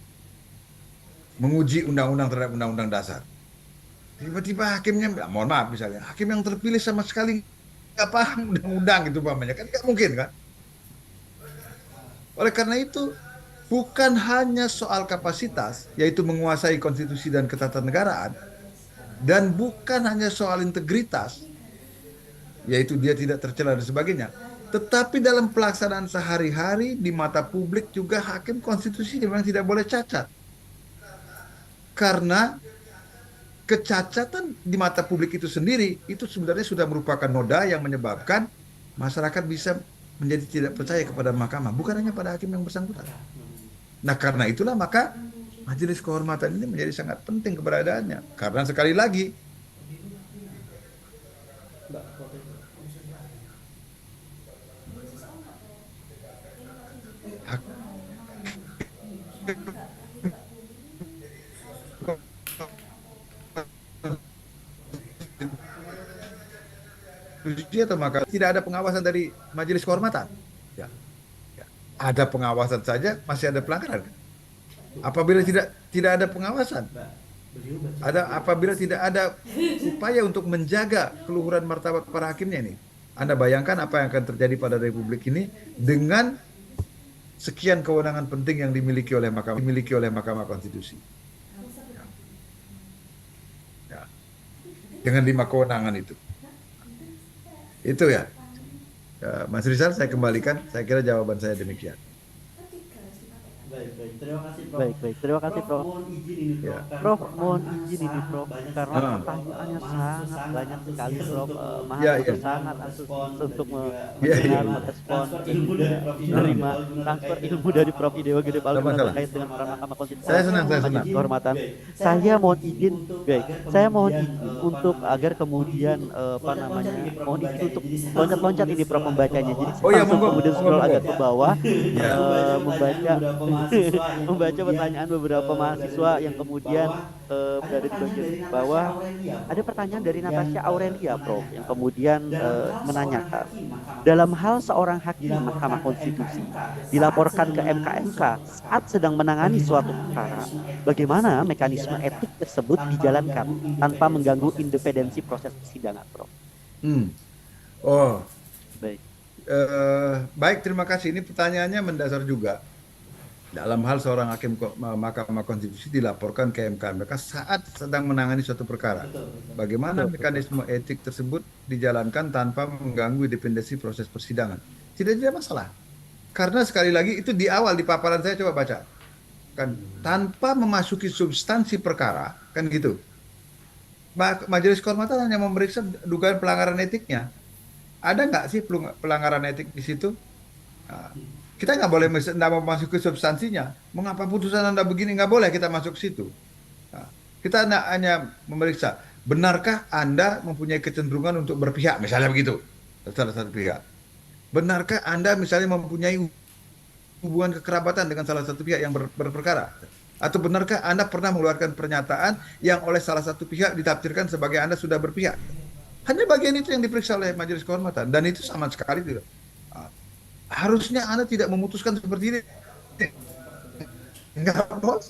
menguji undang-undang terhadap undang-undang dasar. Tiba-tiba hakimnya, mohon maaf misalnya, hakim yang terpilih sama sekali nggak paham undang-undang gitu umpamanya, kan nggak mungkin kan. Oleh karena itu, bukan hanya soal kapasitas, yaitu menguasai konstitusi dan ketatanegaraan, dan bukan hanya soal integritas, yaitu dia tidak tercela dan sebagainya, tetapi dalam pelaksanaan sehari-hari di mata publik juga hakim konstitusi memang tidak boleh cacat. Karena kecacatan di mata publik itu sendiri, itu sebenarnya sudah merupakan noda yang menyebabkan masyarakat bisa menjadi tidak percaya kepada mahkamah, bukan hanya pada hakim yang bersangkutan. Nah, karena itulah maka majelis kehormatan ini menjadi sangat penting keberadaannya. Karena sekali lagi, atau maka tidak ada pengawasan dari majelis kehormatan. Ya. Ya. Ada pengawasan saja masih ada pelanggaran. Apabila tidak ada pengawasan, apabila tidak ada upaya untuk menjaga keluhuran martabat para hakimnya ini, Anda bayangkan apa yang akan terjadi pada republik ini dengan sekian kewenangan penting yang dimiliki oleh Mahkamah Konstitusi. Ya. Dengan 5 kewenangan itu. Itu ya. Mas Rizal, saya kembalikan. Saya kira jawaban saya demikian. Baik, terima kasih Prof. Baik, terima kasih Prof. Mohon izin ini Prof. Ya. Karena Prof, Prof mohon akan izin ini Prof, banyak karena sekali, pertanyaannya mahasiswa sangat banyak sekali antusias Prof. untuk Mahasiswa ya. sangat Respon antusias untuk dan juga mendengar, menerima merespon, transfer dan ilmu juga dari Prof. Idewa menerima Gede transfer terkait ilmu dengan dari Prof. Idewa Gede Palguna masalah. terkait dengan peran Mahkamah Konstitusi. Saya senang. Majelis Kehormatan. Saya mohon izin, saya mohon izin untuk agar kemudian mohon izin untuk loncat-loncat ini Prof membacanya. Jadi Oh ya, langsung monggo, kemudian monggo, scroll monggo. agak ke bawah, membaca membaca pertanyaan beberapa mahasiswa yang kemudian berada di bagian bawah. Ada pertanyaan dari Natasha Aurelia, Prof, yang kemudian menanyakan, dalam hal seorang hakim Mahkamah Konstitusi dilaporkan ke MK-MK saat sedang menangani suatu perkara, bagaimana mekanisme etik tersebut dijalankan tanpa mengganggu independensi proses persidangan, Prof? Oh, Baik. baik, terima kasih. Ini pertanyaannya mendasar juga. Dalam hal seorang hakim Mahkamah Konstitusi dilaporkan ke MK-MK saat sedang menangani suatu perkara. Bagaimana mekanisme etik tersebut dijalankan tanpa mengganggu independensi proses persidangan? Tidak masalah. Karena sekali lagi itu di awal di paparan saya coba baca. Kan tanpa memasuki substansi perkara, kan gitu. Majelis Kehormatan hanya memeriksa dugaan pelanggaran etiknya. Ada nggak sih pelanggaran etik di situ? Nah, kita nggak boleh nggak mau masuk ke substansinya. Mengapa putusan Anda begini? Nggak boleh kita masuk ke situ. Nah, kita hanya memeriksa, benarkah Anda mempunyai kecenderungan untuk berpihak, misalnya begitu, salah satu pihak. Benarkah Anda misalnya mempunyai hubungan kekerabatan dengan salah satu pihak yang berperkara? Atau benarkah Anda pernah mengeluarkan pernyataan yang oleh salah satu pihak ditafsirkan sebagai Anda sudah berpihak? Hanya bagian itu yang diperiksa oleh Majelis Kehormatan, dan itu sama sekali tidak. Harusnya Anda tidak memutuskan seperti ini. Enggak boleh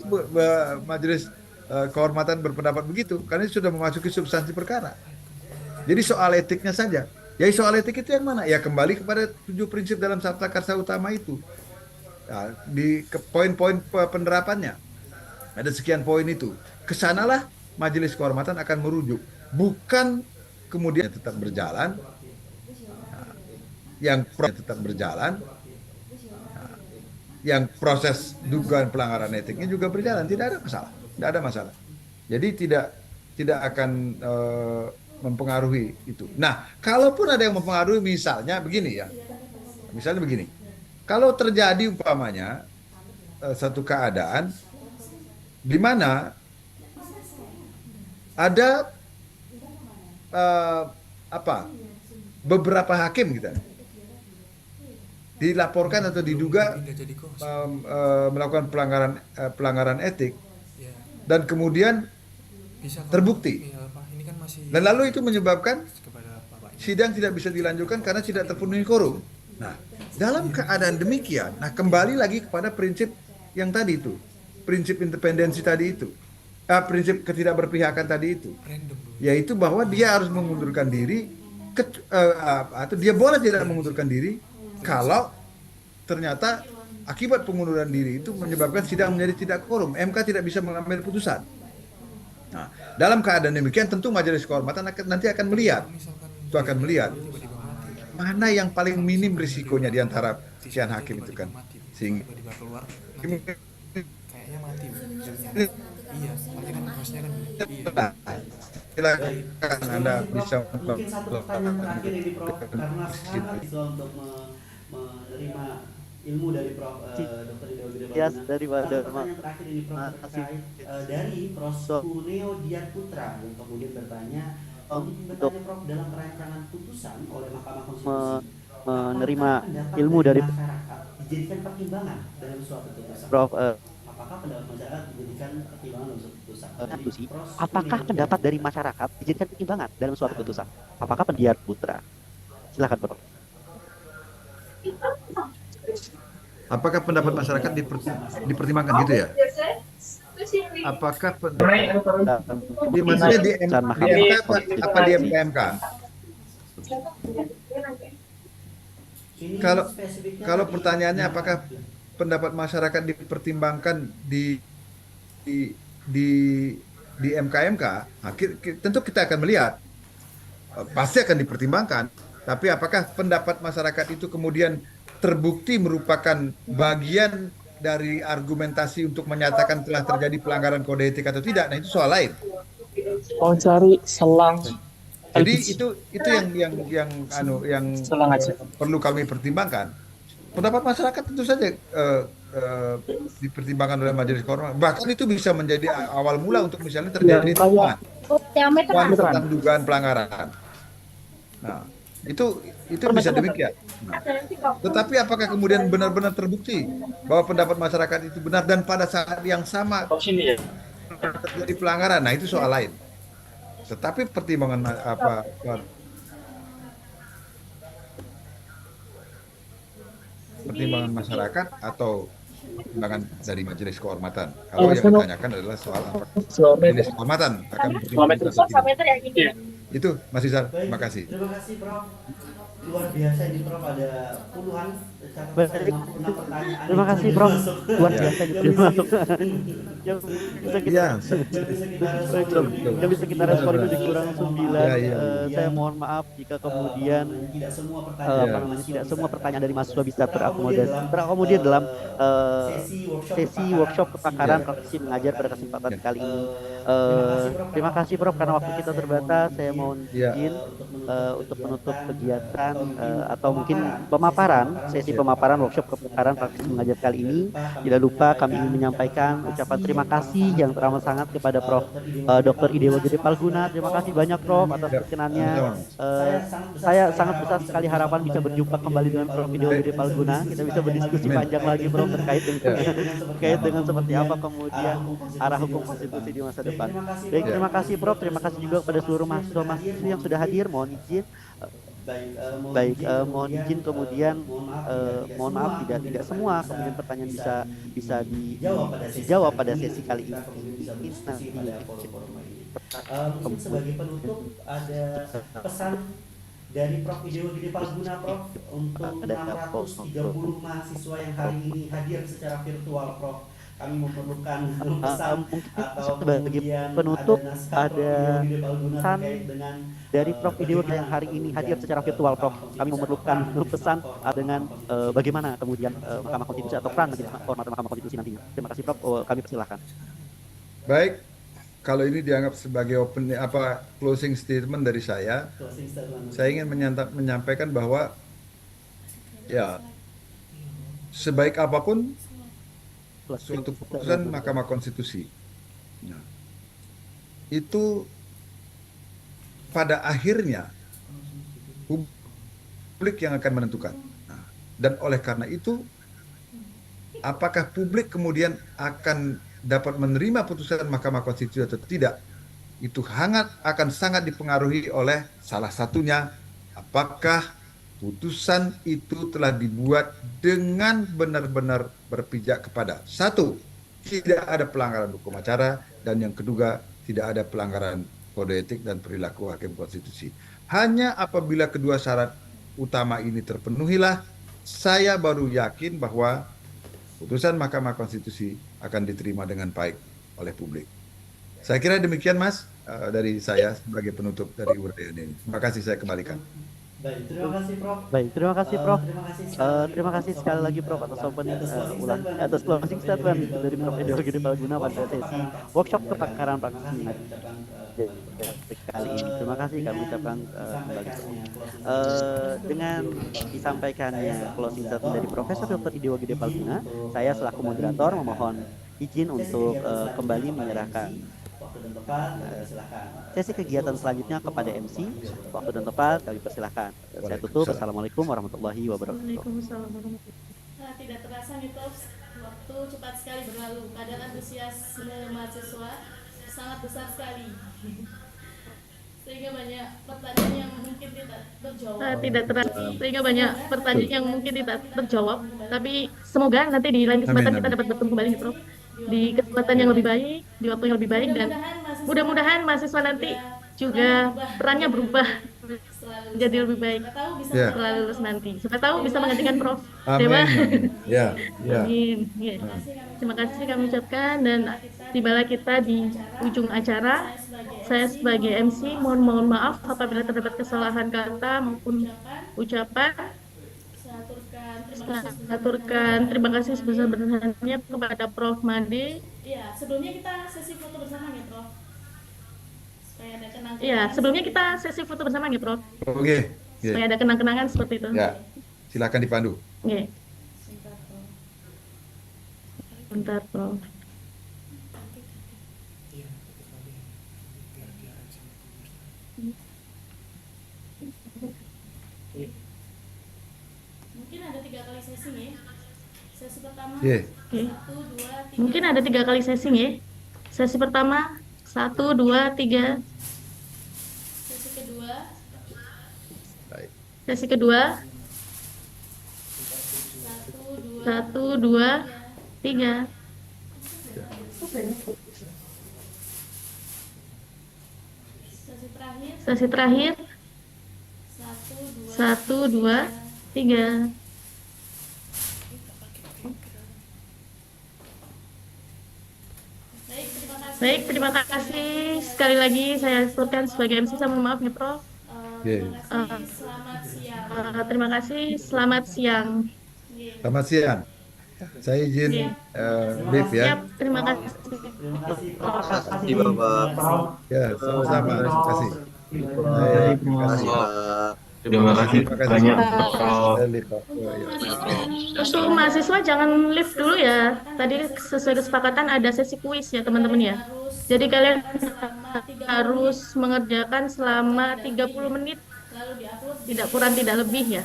Majelis Kehormatan berpendapat begitu, karena itu sudah memasuki substansi perkara. Jadi soal etiknya saja. Ya soal etik itu yang mana? Ya kembali kepada 7 prinsip dalam Sabta Karsa Utama itu. Nah, di poin-poin penerapannya ada sekian poin itu. Kesanalah Majelis Kehormatan akan merujuk, bukan kemudian tetap berjalan. Nah, yang tetap berjalan, nah, yang proses dugaan pelanggaran etiknya juga berjalan, tidak ada masalah, tidak ada masalah. Jadi tidak akan mempengaruhi itu. Nah, kalaupun ada yang mempengaruhi, misalnya begini ya, misalnya begini, kalau terjadi umpamanya satu keadaan di mana ada beberapa hakim kita dilaporkan atau diduga melakukan pelanggaran etik, dan kemudian terbukti, dan lalu itu menyebabkan sidang tidak bisa dilanjutkan karena tidak terpenuhi quorum. Nah, dalam keadaan demikian, nah kembali lagi kepada prinsip yang tadi itu, prinsip independensi tadi itu, prinsip ketidakberpihakan tadi itu, yaitu bahwa dia harus mengundurkan diri, atau dia boleh tidak mengundurkan diri kalau ternyata akibat pengunduran diri itu menyebabkan sidang menjadi tidak quorum, MK tidak bisa mengambil putusan. Nah, dalam keadaan demikian tentu Majelis Kehormatan nanti akan melihat, mana yang paling minim risikonya di antara sekian hakim itu kan, sehingga kayaknya mati. Iya, kan maksudnya kan silakan Anda bisa mungkin satu pertanyaan terakhir ini Prof, karena sangat bisa untuk menerima ilmu dari Prof Dr. Ida Wirabaguna. Pertanyaan terakhir ini Prof terkait dari Prof Kuneo Diatputra yang kemudian bertanya Prof, dalam perancangan putusan oleh Mahkamah Konstitusi menerima ilmu dari masyarakat dijadikan pertimbangan dalam suatu putusan. Prof, apakah pendapat masyarakat dijadikan pertimbangan dalam suatu putusan? Apakah pendapat dari masyarakat dijadikan pertimbangan dalam suatu putusan? Apakah pendiat putra? Silakan Prof. Apakah pendapat masyarakat dipertimbangkan gitu ya? Apakah di mana di MK apa di MK? Kalau pertanyaannya apakah pendapat masyarakat dipertimbangkan di MK, tentu kita akan melihat, pasti akan dipertimbangkan. Tapi apakah pendapat masyarakat itu kemudian terbukti merupakan bagian dari argumentasi untuk menyatakan telah terjadi pelanggaran kode etik atau tidak? Nah, itu soal lain. Mau cari selang. Jadi itu yang perlu kami pertimbangkan. Pendapat masyarakat tentu saja dipertimbangkan oleh Majelis Kehormatan. Bahkan itu bisa menjadi awal mula untuk misalnya terjadi tentang dugaan pelanggaran. Nah, itu bisa demikian. Nah, tetapi apakah kemudian benar-benar terbukti bahwa pendapat masyarakat itu benar dan pada saat yang sama terjadi pelanggaran? Nah, itu soal lain. Tetapi pertimbangan pertimbangan masyarakat atau pertimbangan dari Majelis Kehormatan. Kalau yang ditanyakan adalah soal Majelis Kehormatan akan bertindak. Itu Mas Izar, terima kasih. Terima kasih Prof. Luar biasa ini Prof, ada puluhan Baik, enam pertanyaan terima itu kasih udah Prof. masuk. Luar Ya. biasa gitu masuk. Yang bisa kita Ya, baik, Prof. Yang bisa kita respon itu dikurang 9. Ya, ya. Saya mohon maaf jika kemudian tidak semua apa pertanyaan namanya tidak semua pertanyaan dari mahasiswa bisa terakomodir dalam sesi workshop kepakaran praktisi mengajar pada kesempatan kali ini. Terima kasih Prof karena waktu kita terbatas. Saya mohon Ya. izin untuk menutup kegiatan atau mungkin sesi pemaparan workshop kepakaran praktisi mengajar kali ini. Tidak lupa kami ingin menyampaikan ucapan terima kasih yang teramat sangat kepada Prof. Dr. Idewa Gede Palguna. Terima kasih banyak Prof atas perkenannya. Saya sangat besar sekali harapan bisa berjumpa kembali dengan Prof. Idewa Gede Palguna. Kita bisa berdiskusi panjang lagi Prof terkait dengan seperti apa kemudian arah hukum konstitusi di masa depan. Baik, terima kasih Prof. Terima kasih juga kepada seluruh mahasiswa-mahasiswi yang sudah hadir. Mohon izin. Mohon izin kemudian mohon maaf tidak semua kemudian pertanyaan bisa dijawab pada sesi kali ini. Nanti Mungkin sebagai penutup ada pesan dari Prof. Idewa Gede Palguna, Prof, untuk 630 mahasiswa yang hari ini hadir secara virtual, Prof. Kami memerlukan pesan atau kemudian penutup ada pesan dari Prof. Idewa yang hari ini hadir secara virtual, Prof. Kami memerlukan pesan dengan bagaimana kemudian Mahkamah Konstitusi atau peran majelis kehormatan Mahkamah Konstitusi nantinya. Terima kasih Prof. Kami persilahkan. Baik, kalau ini dianggap sebagai closing statement dari saya ingin menyampaikan bahwa ya sebaik apapun suatu keputusan Mahkamah Konstitusi, nah, itu pada akhirnya publik yang akan menentukan. Nah, dan oleh karena itu, apakah publik kemudian akan dapat menerima putusan Mahkamah Konstitusi atau tidak, itu akan sangat dipengaruhi oleh salah satunya, apakah putusan itu telah dibuat dengan benar-benar berpijak kepada satu, tidak ada pelanggaran hukum acara, dan yang kedua, tidak ada pelanggaran kode etik dan perilaku hakim konstitusi. Hanya apabila kedua syarat utama ini terpenuhilah, saya baru yakin bahwa putusan Mahkamah Konstitusi akan diterima dengan baik oleh publik. Saya kira demikian Mas, dari saya sebagai penutup dari uraian ini. Terima kasih, saya kembalikan. Baik, terima kasih Prof. Terima kasih sekali lagi Prof atas opening atas closing statement dari Prof. Idewa Gede Palguna pada sesi workshop kepakaran praktisi kali ini. Terima kasih kami ucapkan kembali. Dengan disampaikannya closing statement dari Profesor Dr. Idewa Gede Palguna, saya selaku moderator memohon izin untuk kembali menyerahkan sesi kegiatan selanjutnya kepada MC. Waktu dan tempat kami persilahkan. Saya tutup. Assalamualaikum warahmatullahi wabarakatuh. Nah, tidak terasa nih Prof, waktu cepat sekali berlalu. Kadar antusiasme mahasiswa sangat besar sekali. Sehingga banyak pertanyaan yang mungkin tidak terjawab. Sehingga banyak pertanyaan yang mungkin tidak terjawab. Tapi semoga nanti di lain kesempatan kita dapat bertemu kembali nih Prof. Di kesempatan yang lebih baik, di waktu yang lebih baik, dan mudah-mudahan mahasiswa nanti juga perannya berubah jadi lebih baik setelah lulus nanti. Siapa tahu bisa menggantikan Prof. Dewa. Ya. Amin. Ya. Terima kasih kami ucapkan, dan tibalah kita di ujung acara. Saya sebagai MC mohon maaf apabila terdapat kesalahan kata maupun ucapan. Saya aturkan terima kasih sebesar-besarnya kepada Prof. Made. Iya, sebelumnya kita sesi foto bersama nih Prof. Supaya ada kenang-kenangan. Iya, sebelumnya kita sesi foto bersama nih Prof. Oke. Supaya ada kenang-kenangan seperti itu. Ya, silakan dipandu. Oke. Bentar Prof. Mungkin ada 3 kali sesi nih. Sesi pertama 1, 2, 3. Mungkin ada 3 kali sesi nih. Sesi pertama 1, 2, 3. Sesi kedua. Sesi kedua 1, 2, 3. Sesi terakhir 1, 2, 3. Baik, terima kasih. Sekali lagi saya sebutkan sebagai MC, saya mohon maaf ya, Prof. Terima kasih, selamat siang. Selamat siang. Saya izin brief ya. Siap, terima kasih. Terima kasih Bapak. Ya, sama-sama. Terima kasih. Terima kasih Pak. Terima kasih banyak, Prof. Untuk mahasiswa jangan live dulu ya. Tadi sesuai kesepakatan ada sesi kuis ya teman-teman ya. Jadi kalian harus mengerjakan selama 30 menit. Tidak kurang tidak lebih ya.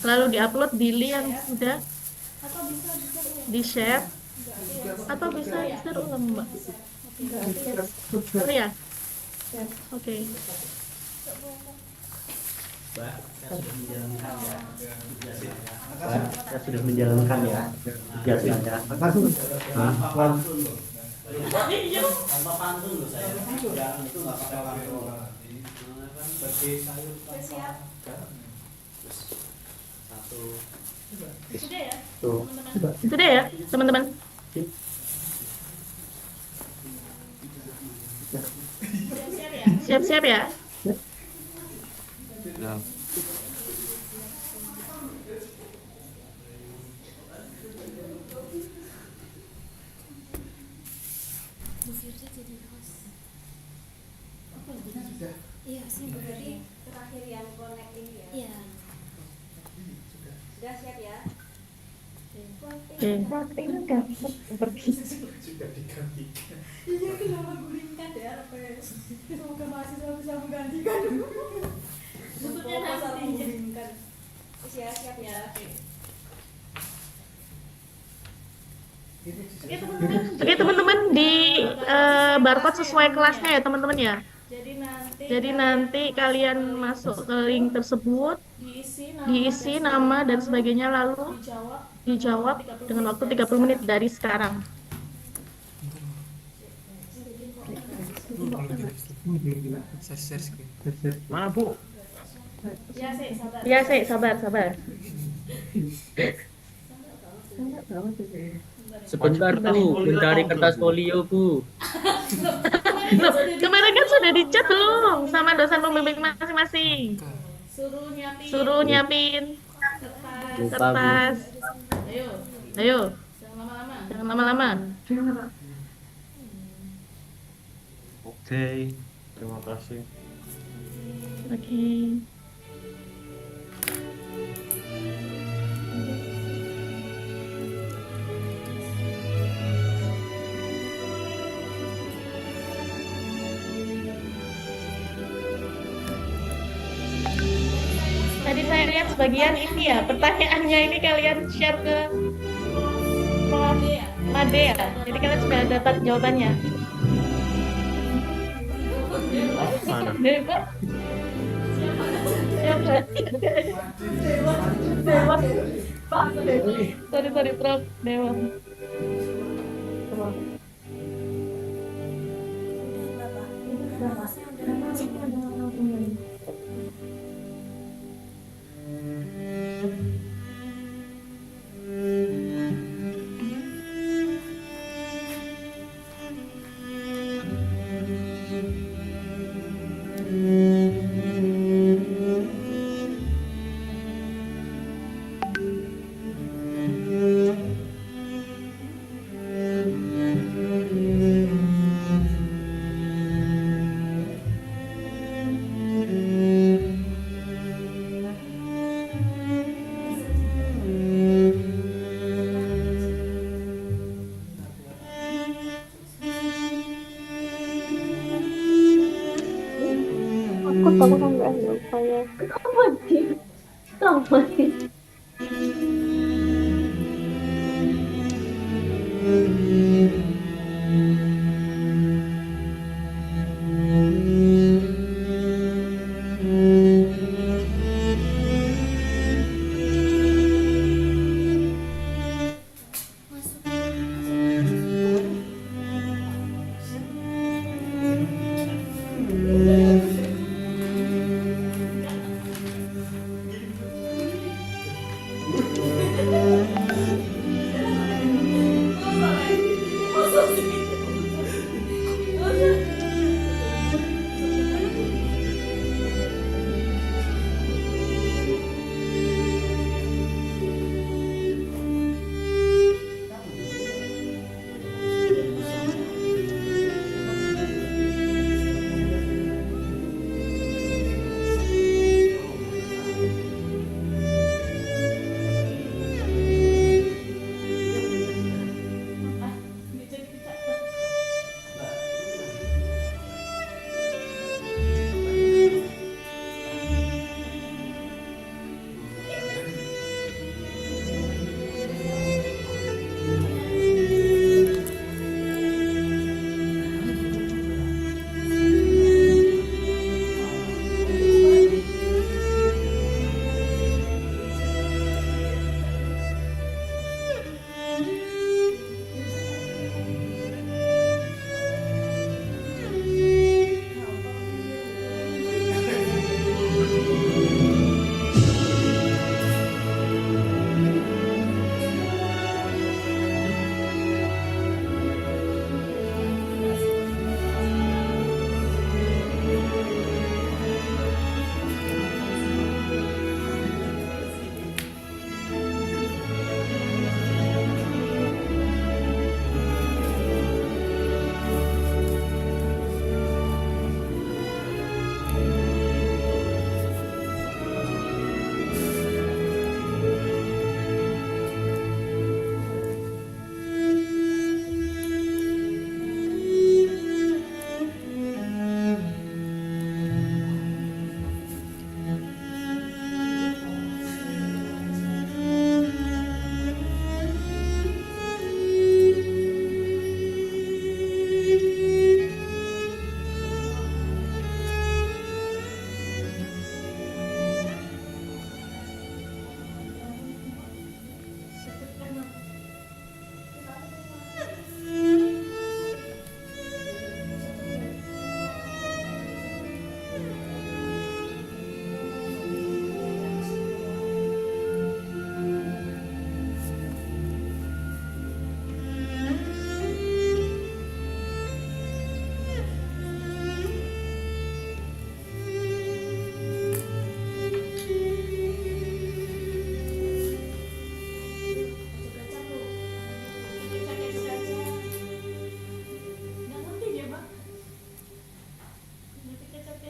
Lalu diupload di link yang sudah di-share. Atau bisa share ulang Mbak. Oh ya. Oke. Saya sudah menjalankan ya tugasnya. Tanpa pantun loh saya. Itu nggak pakai pantun. Seperti sayur tanpa garam. Satu. Sudah ya? Tuh. Sudah ya, teman-teman. Siap-siap ya. Bu Firda jadi host. Iya, sih Bu Firda. Terakhir yang connect ini ya. Iya. Sudah siap ya? Sudah digantikan. Iya, kenapa gulingkan ya? Semoga mahasiswa bisa menggantikan. Maksudnya Proposal nanti. menggulingkan. Siap ya. Oke teman-teman di barcode sesuai kelasnya ya teman-teman ya. Jadi nanti kalian masuk ke link tersebut, diisi nama dan sebagainya lalu dijawab dengan waktu 30 menit dari sekarang. Share screen. Mana, Bu? Ya, sabar. Sebentar, Bu. Mencari kertas folio, Bu. Loh, kemarin kan sudah dicat belum sama dosen pembimbing masing-masing. Suruh nyiapin kertas. Ayo. Jangan lama-lama. Oke. Terima kasih. Oke. Tadi saya lihat sebagian ini ya, pertanyaannya ini kalian share ke Made ya. Jadi kalian sudah dapat jawabannya. Mana? Dewa. Siapa? Dewa. Sorry Prof. Dewa. Aku tahu kan nggak ada upaya. Kenapa sih?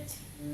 aja.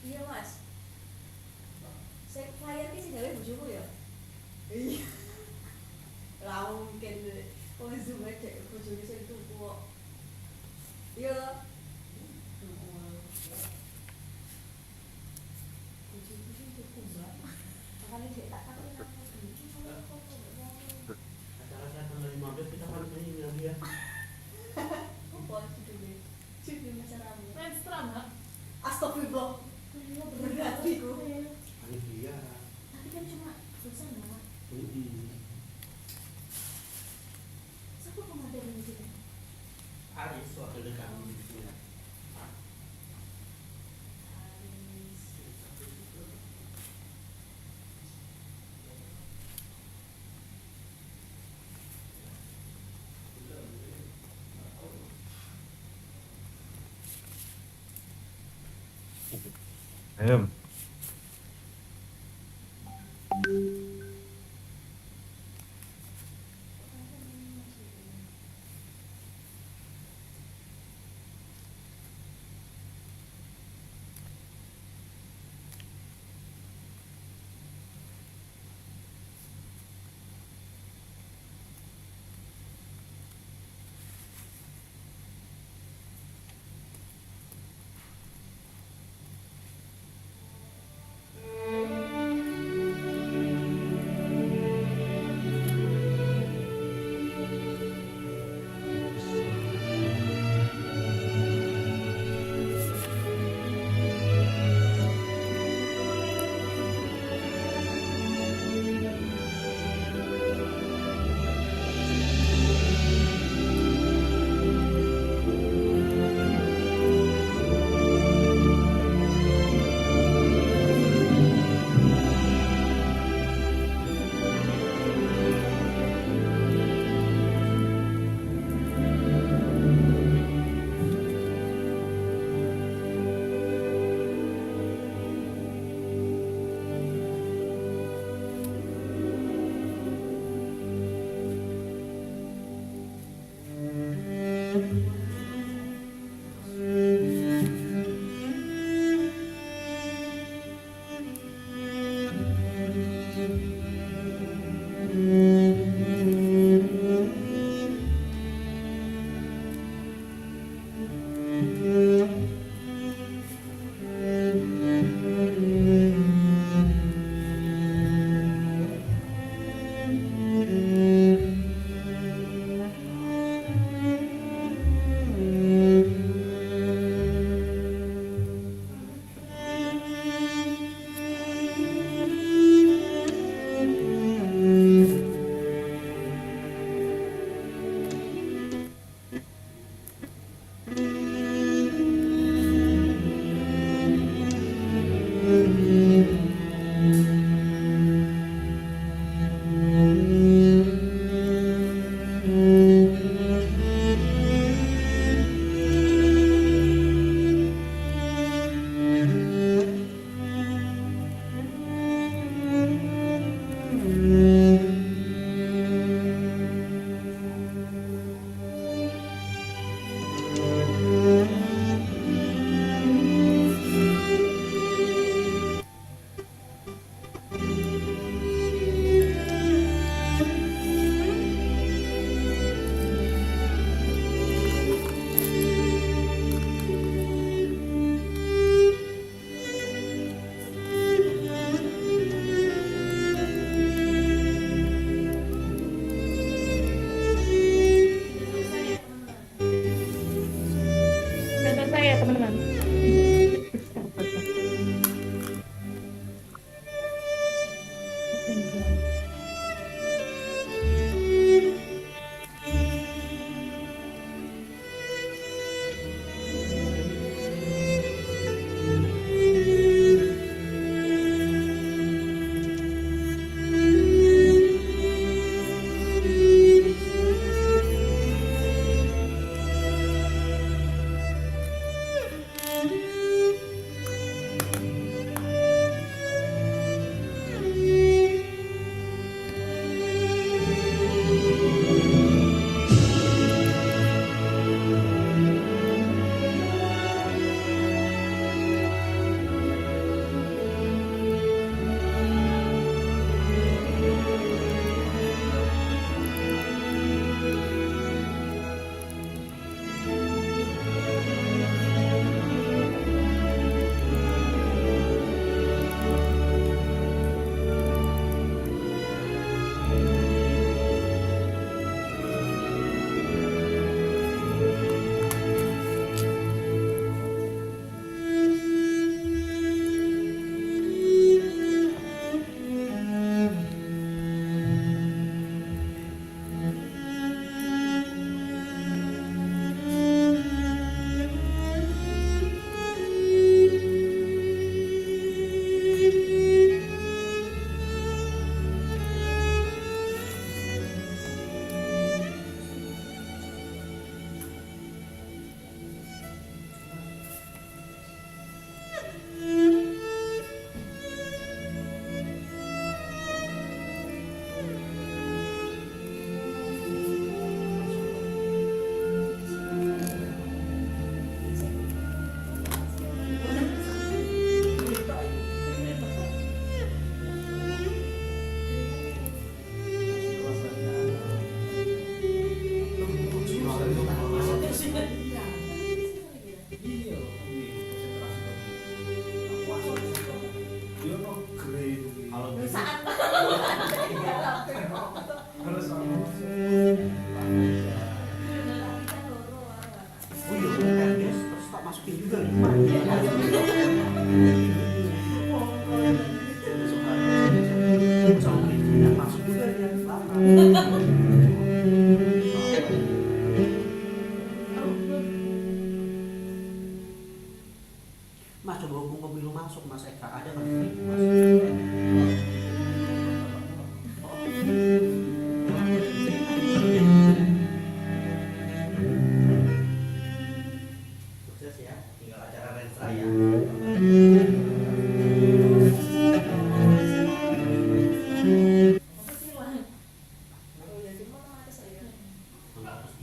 Iya mas, saya flyer ki sing gawe bojoku ya. Iya. Lah mungkin wong zume dek bojone sing tuku kok. Iya lho. Bojoku sing tuku mbak. Makane dek tak takon nang Acara saya tanggal 15 kita harus nyanyi ya. Apa judulnya? Judul macaramu. Menstram, Mbak. Astagfirullah. Berat iku. Panitia. Tapi kan cuma tulisan Mbak. Siapa Haris, wakil dekan. Ayo.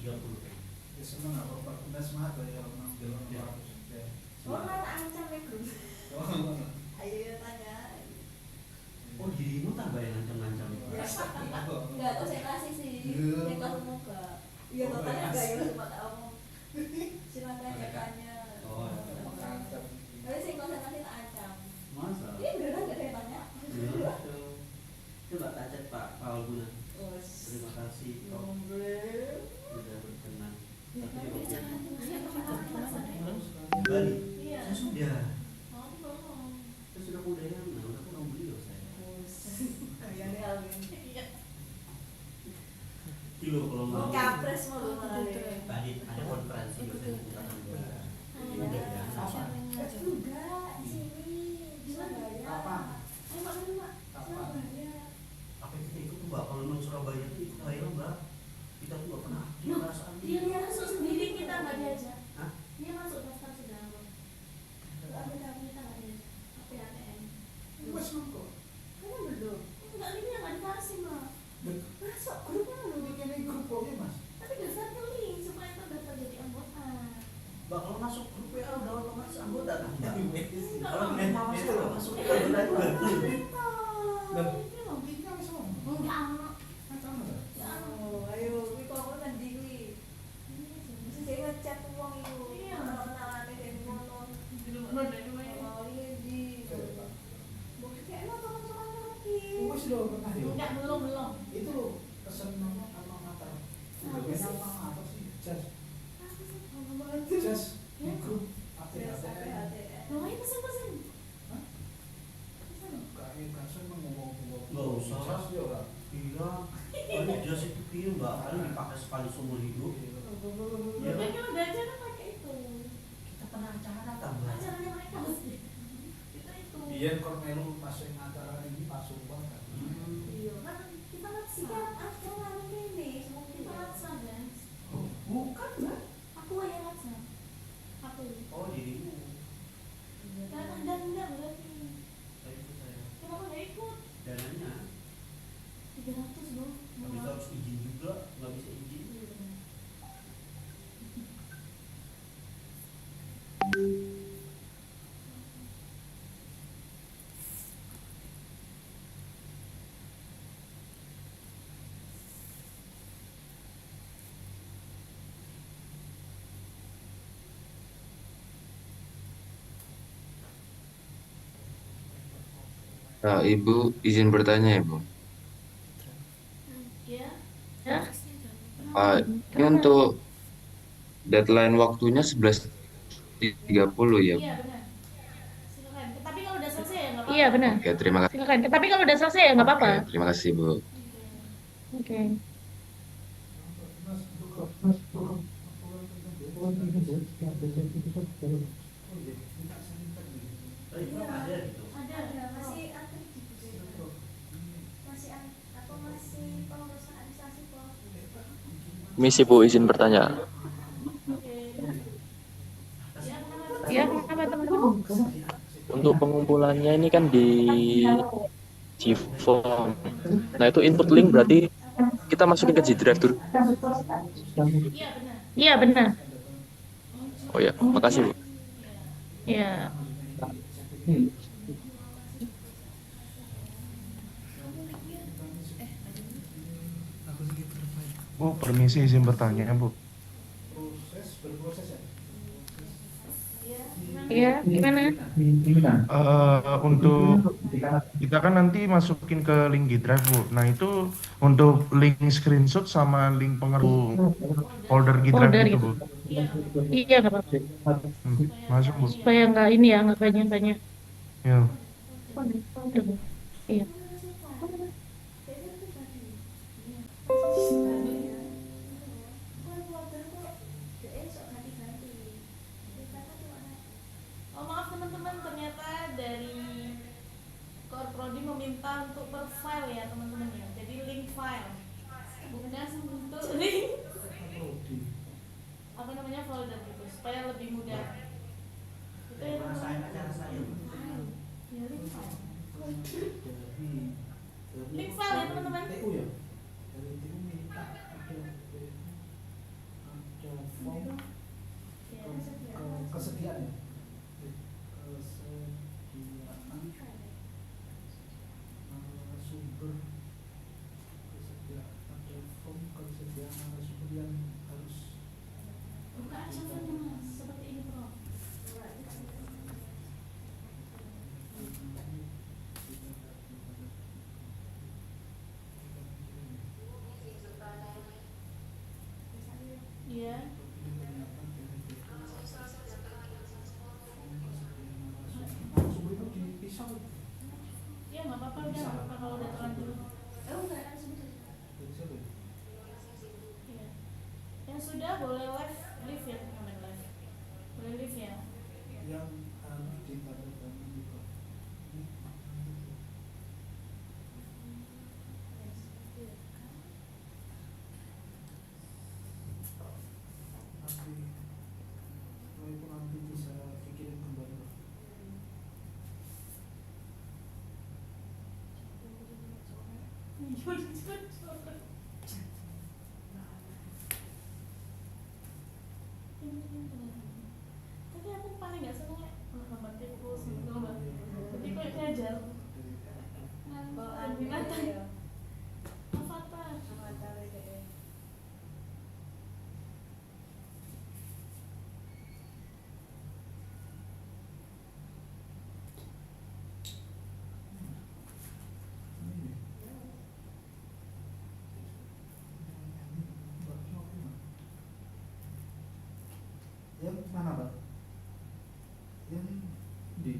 30. Ya seneng aku udah semangat ya kalau nang film harus ya. Oh, nggak ancam ya, Bro. Ayo ya tanya. Oh, dirimu tambah yang ngancam-ngancam. Enggak tahu saya kasih sih. Yang kelas umum enggak. Iya, totalnya enggak ya cuma tak omong. Silakan ya tanya. Oh, tapi sih konsentrasi tak ancam. masa? Ini beneran enggak ada yang tanya. Coba tanya Pak Paul Guna. Terima kasih sudah berkenan. Tapi Bali, saya sudah. Saya sudah budayana, udah kurang beliau saya. Kilo kalau mau. Capres mau lu malah. Tadi ada konferensi dosen tentang budaya. Enggak, di sini. Di Surabaya. Apa? Ayo Pak dulu, Pak. Surabaya. Apa kita ikut tuh Mbak? Kalau memang Surabaya itu ikut aja Mbak. Kita tuh nggak pernah perasaan. Dia masuk sendiri, kita nggak diajak. Hah? Dia masuk daftar sudah. Ambil kita nggak diajak. Apa ya ATM? Wes nongko. Kamu belum? Enggak, ini yang nggak dikasih mah. Masuk grupnya lu. Bikin grup pokoknya Mas. Tapi daftar ke link supaya terdaftar jadi anggota. Mbak kalau masuk grup WA udah otomatis anggota kan Mbak? Enggak, Kalau enggak. mau masuk udah masuk anggota juga. Enggak. Oh, ayo, kuwi kok nanti kuwi. Mesti saya ngechat uang itu. Iya. Kenalan dari ngono. Di rumah dari rumah. Oh, iya di. Bukti kayak lo teman-teman lagi. Wes lo pernah ya? Enggak, belum. Itu lo pesen nama mater. Udah nama apa sih? Jas. Jas di grup ATM. Loh, ayo pesen. Hah? Kayak kan ngomong-ngomong. Nggak usah. Jas ya ora. Iya. Kalau jas itu piye Mbak? Paling dipakai sekali seumur hidup. Ya, mereka udah aja kan pakai itu. Kita pernah acara kan Mbak? Acaranya mereka mesti. Kita itu. Iya, kalau melu masuk acara ini masuk banget. Iya, kan kita Siapa laksa. acara ini? Kita laksa, guys. Bukan Mbak. Aku yang laksa. Aku. Oh dirimu. Dan Anda enggak berarti. Saya ikut saya. Kenapa nggak ikut? Dananya 300 bro. habis itu harus izin juga, nggak bisa izin. Ibu izin bertanya Ibu. Ya. Ini untuk deadline waktunya 11.30 ya. Iya benar. Silakan. Tapi kalau udah selesai ya nggak apa-apa. Iya benar. Oke, terima kasih. Silakan. Tapi kalau udah selesai ya nggak apa-apa. Oke, terima kasih Bu. Oke. Ada gitu. Ada masih aktif di situ. Masih apa masih pengurusan administrasi kok. Misi Bu, izin bertanya. Ya, apa teman-teman? Untuk pengumpulannya ini kan di Gform. Nah itu input link berarti kita masukin ke G Drive dulu. Iya benar. Oh ya, makasih Bu. Iya. Bu, permisi izin bertanya Bu. Berproses ya. Iya, gimana? Untuk kita kan nanti masukin ke link G-Drive Bu. Nah itu untuk link screenshot sama link pengaruh folder G-Drive Folder itu gitu. Bu. Iya nggak apa-apa. Masuk Bu. Supaya nggak ini ya, nggak banyak-banyak. Ya. Iya. Oh maaf teman-teman, ternyata dari Core Prodi meminta untuk per file ya teman-teman ya. Jadi link file, bukan untuk link apa namanya folder gitu supaya lebih mudah. Itu ya teman-teman. Ya link file. Link file ya teman-teman. shuffle-nya mas, seperti ini Prof. Iya. Iya nggak apa-apa, udah nggak apa-apa kalau udah terlanjur. Iya. Yang sudah boleh live ya, comment live. Boleh live ya. Yang di pada juga. Nanti bisa pikirin kembali. Tapi aku paling nggak seneng gambar tikus gitu mbak. Jadi kayak kejar. Binatang. Avatar. Yang mana, Pak? Yang di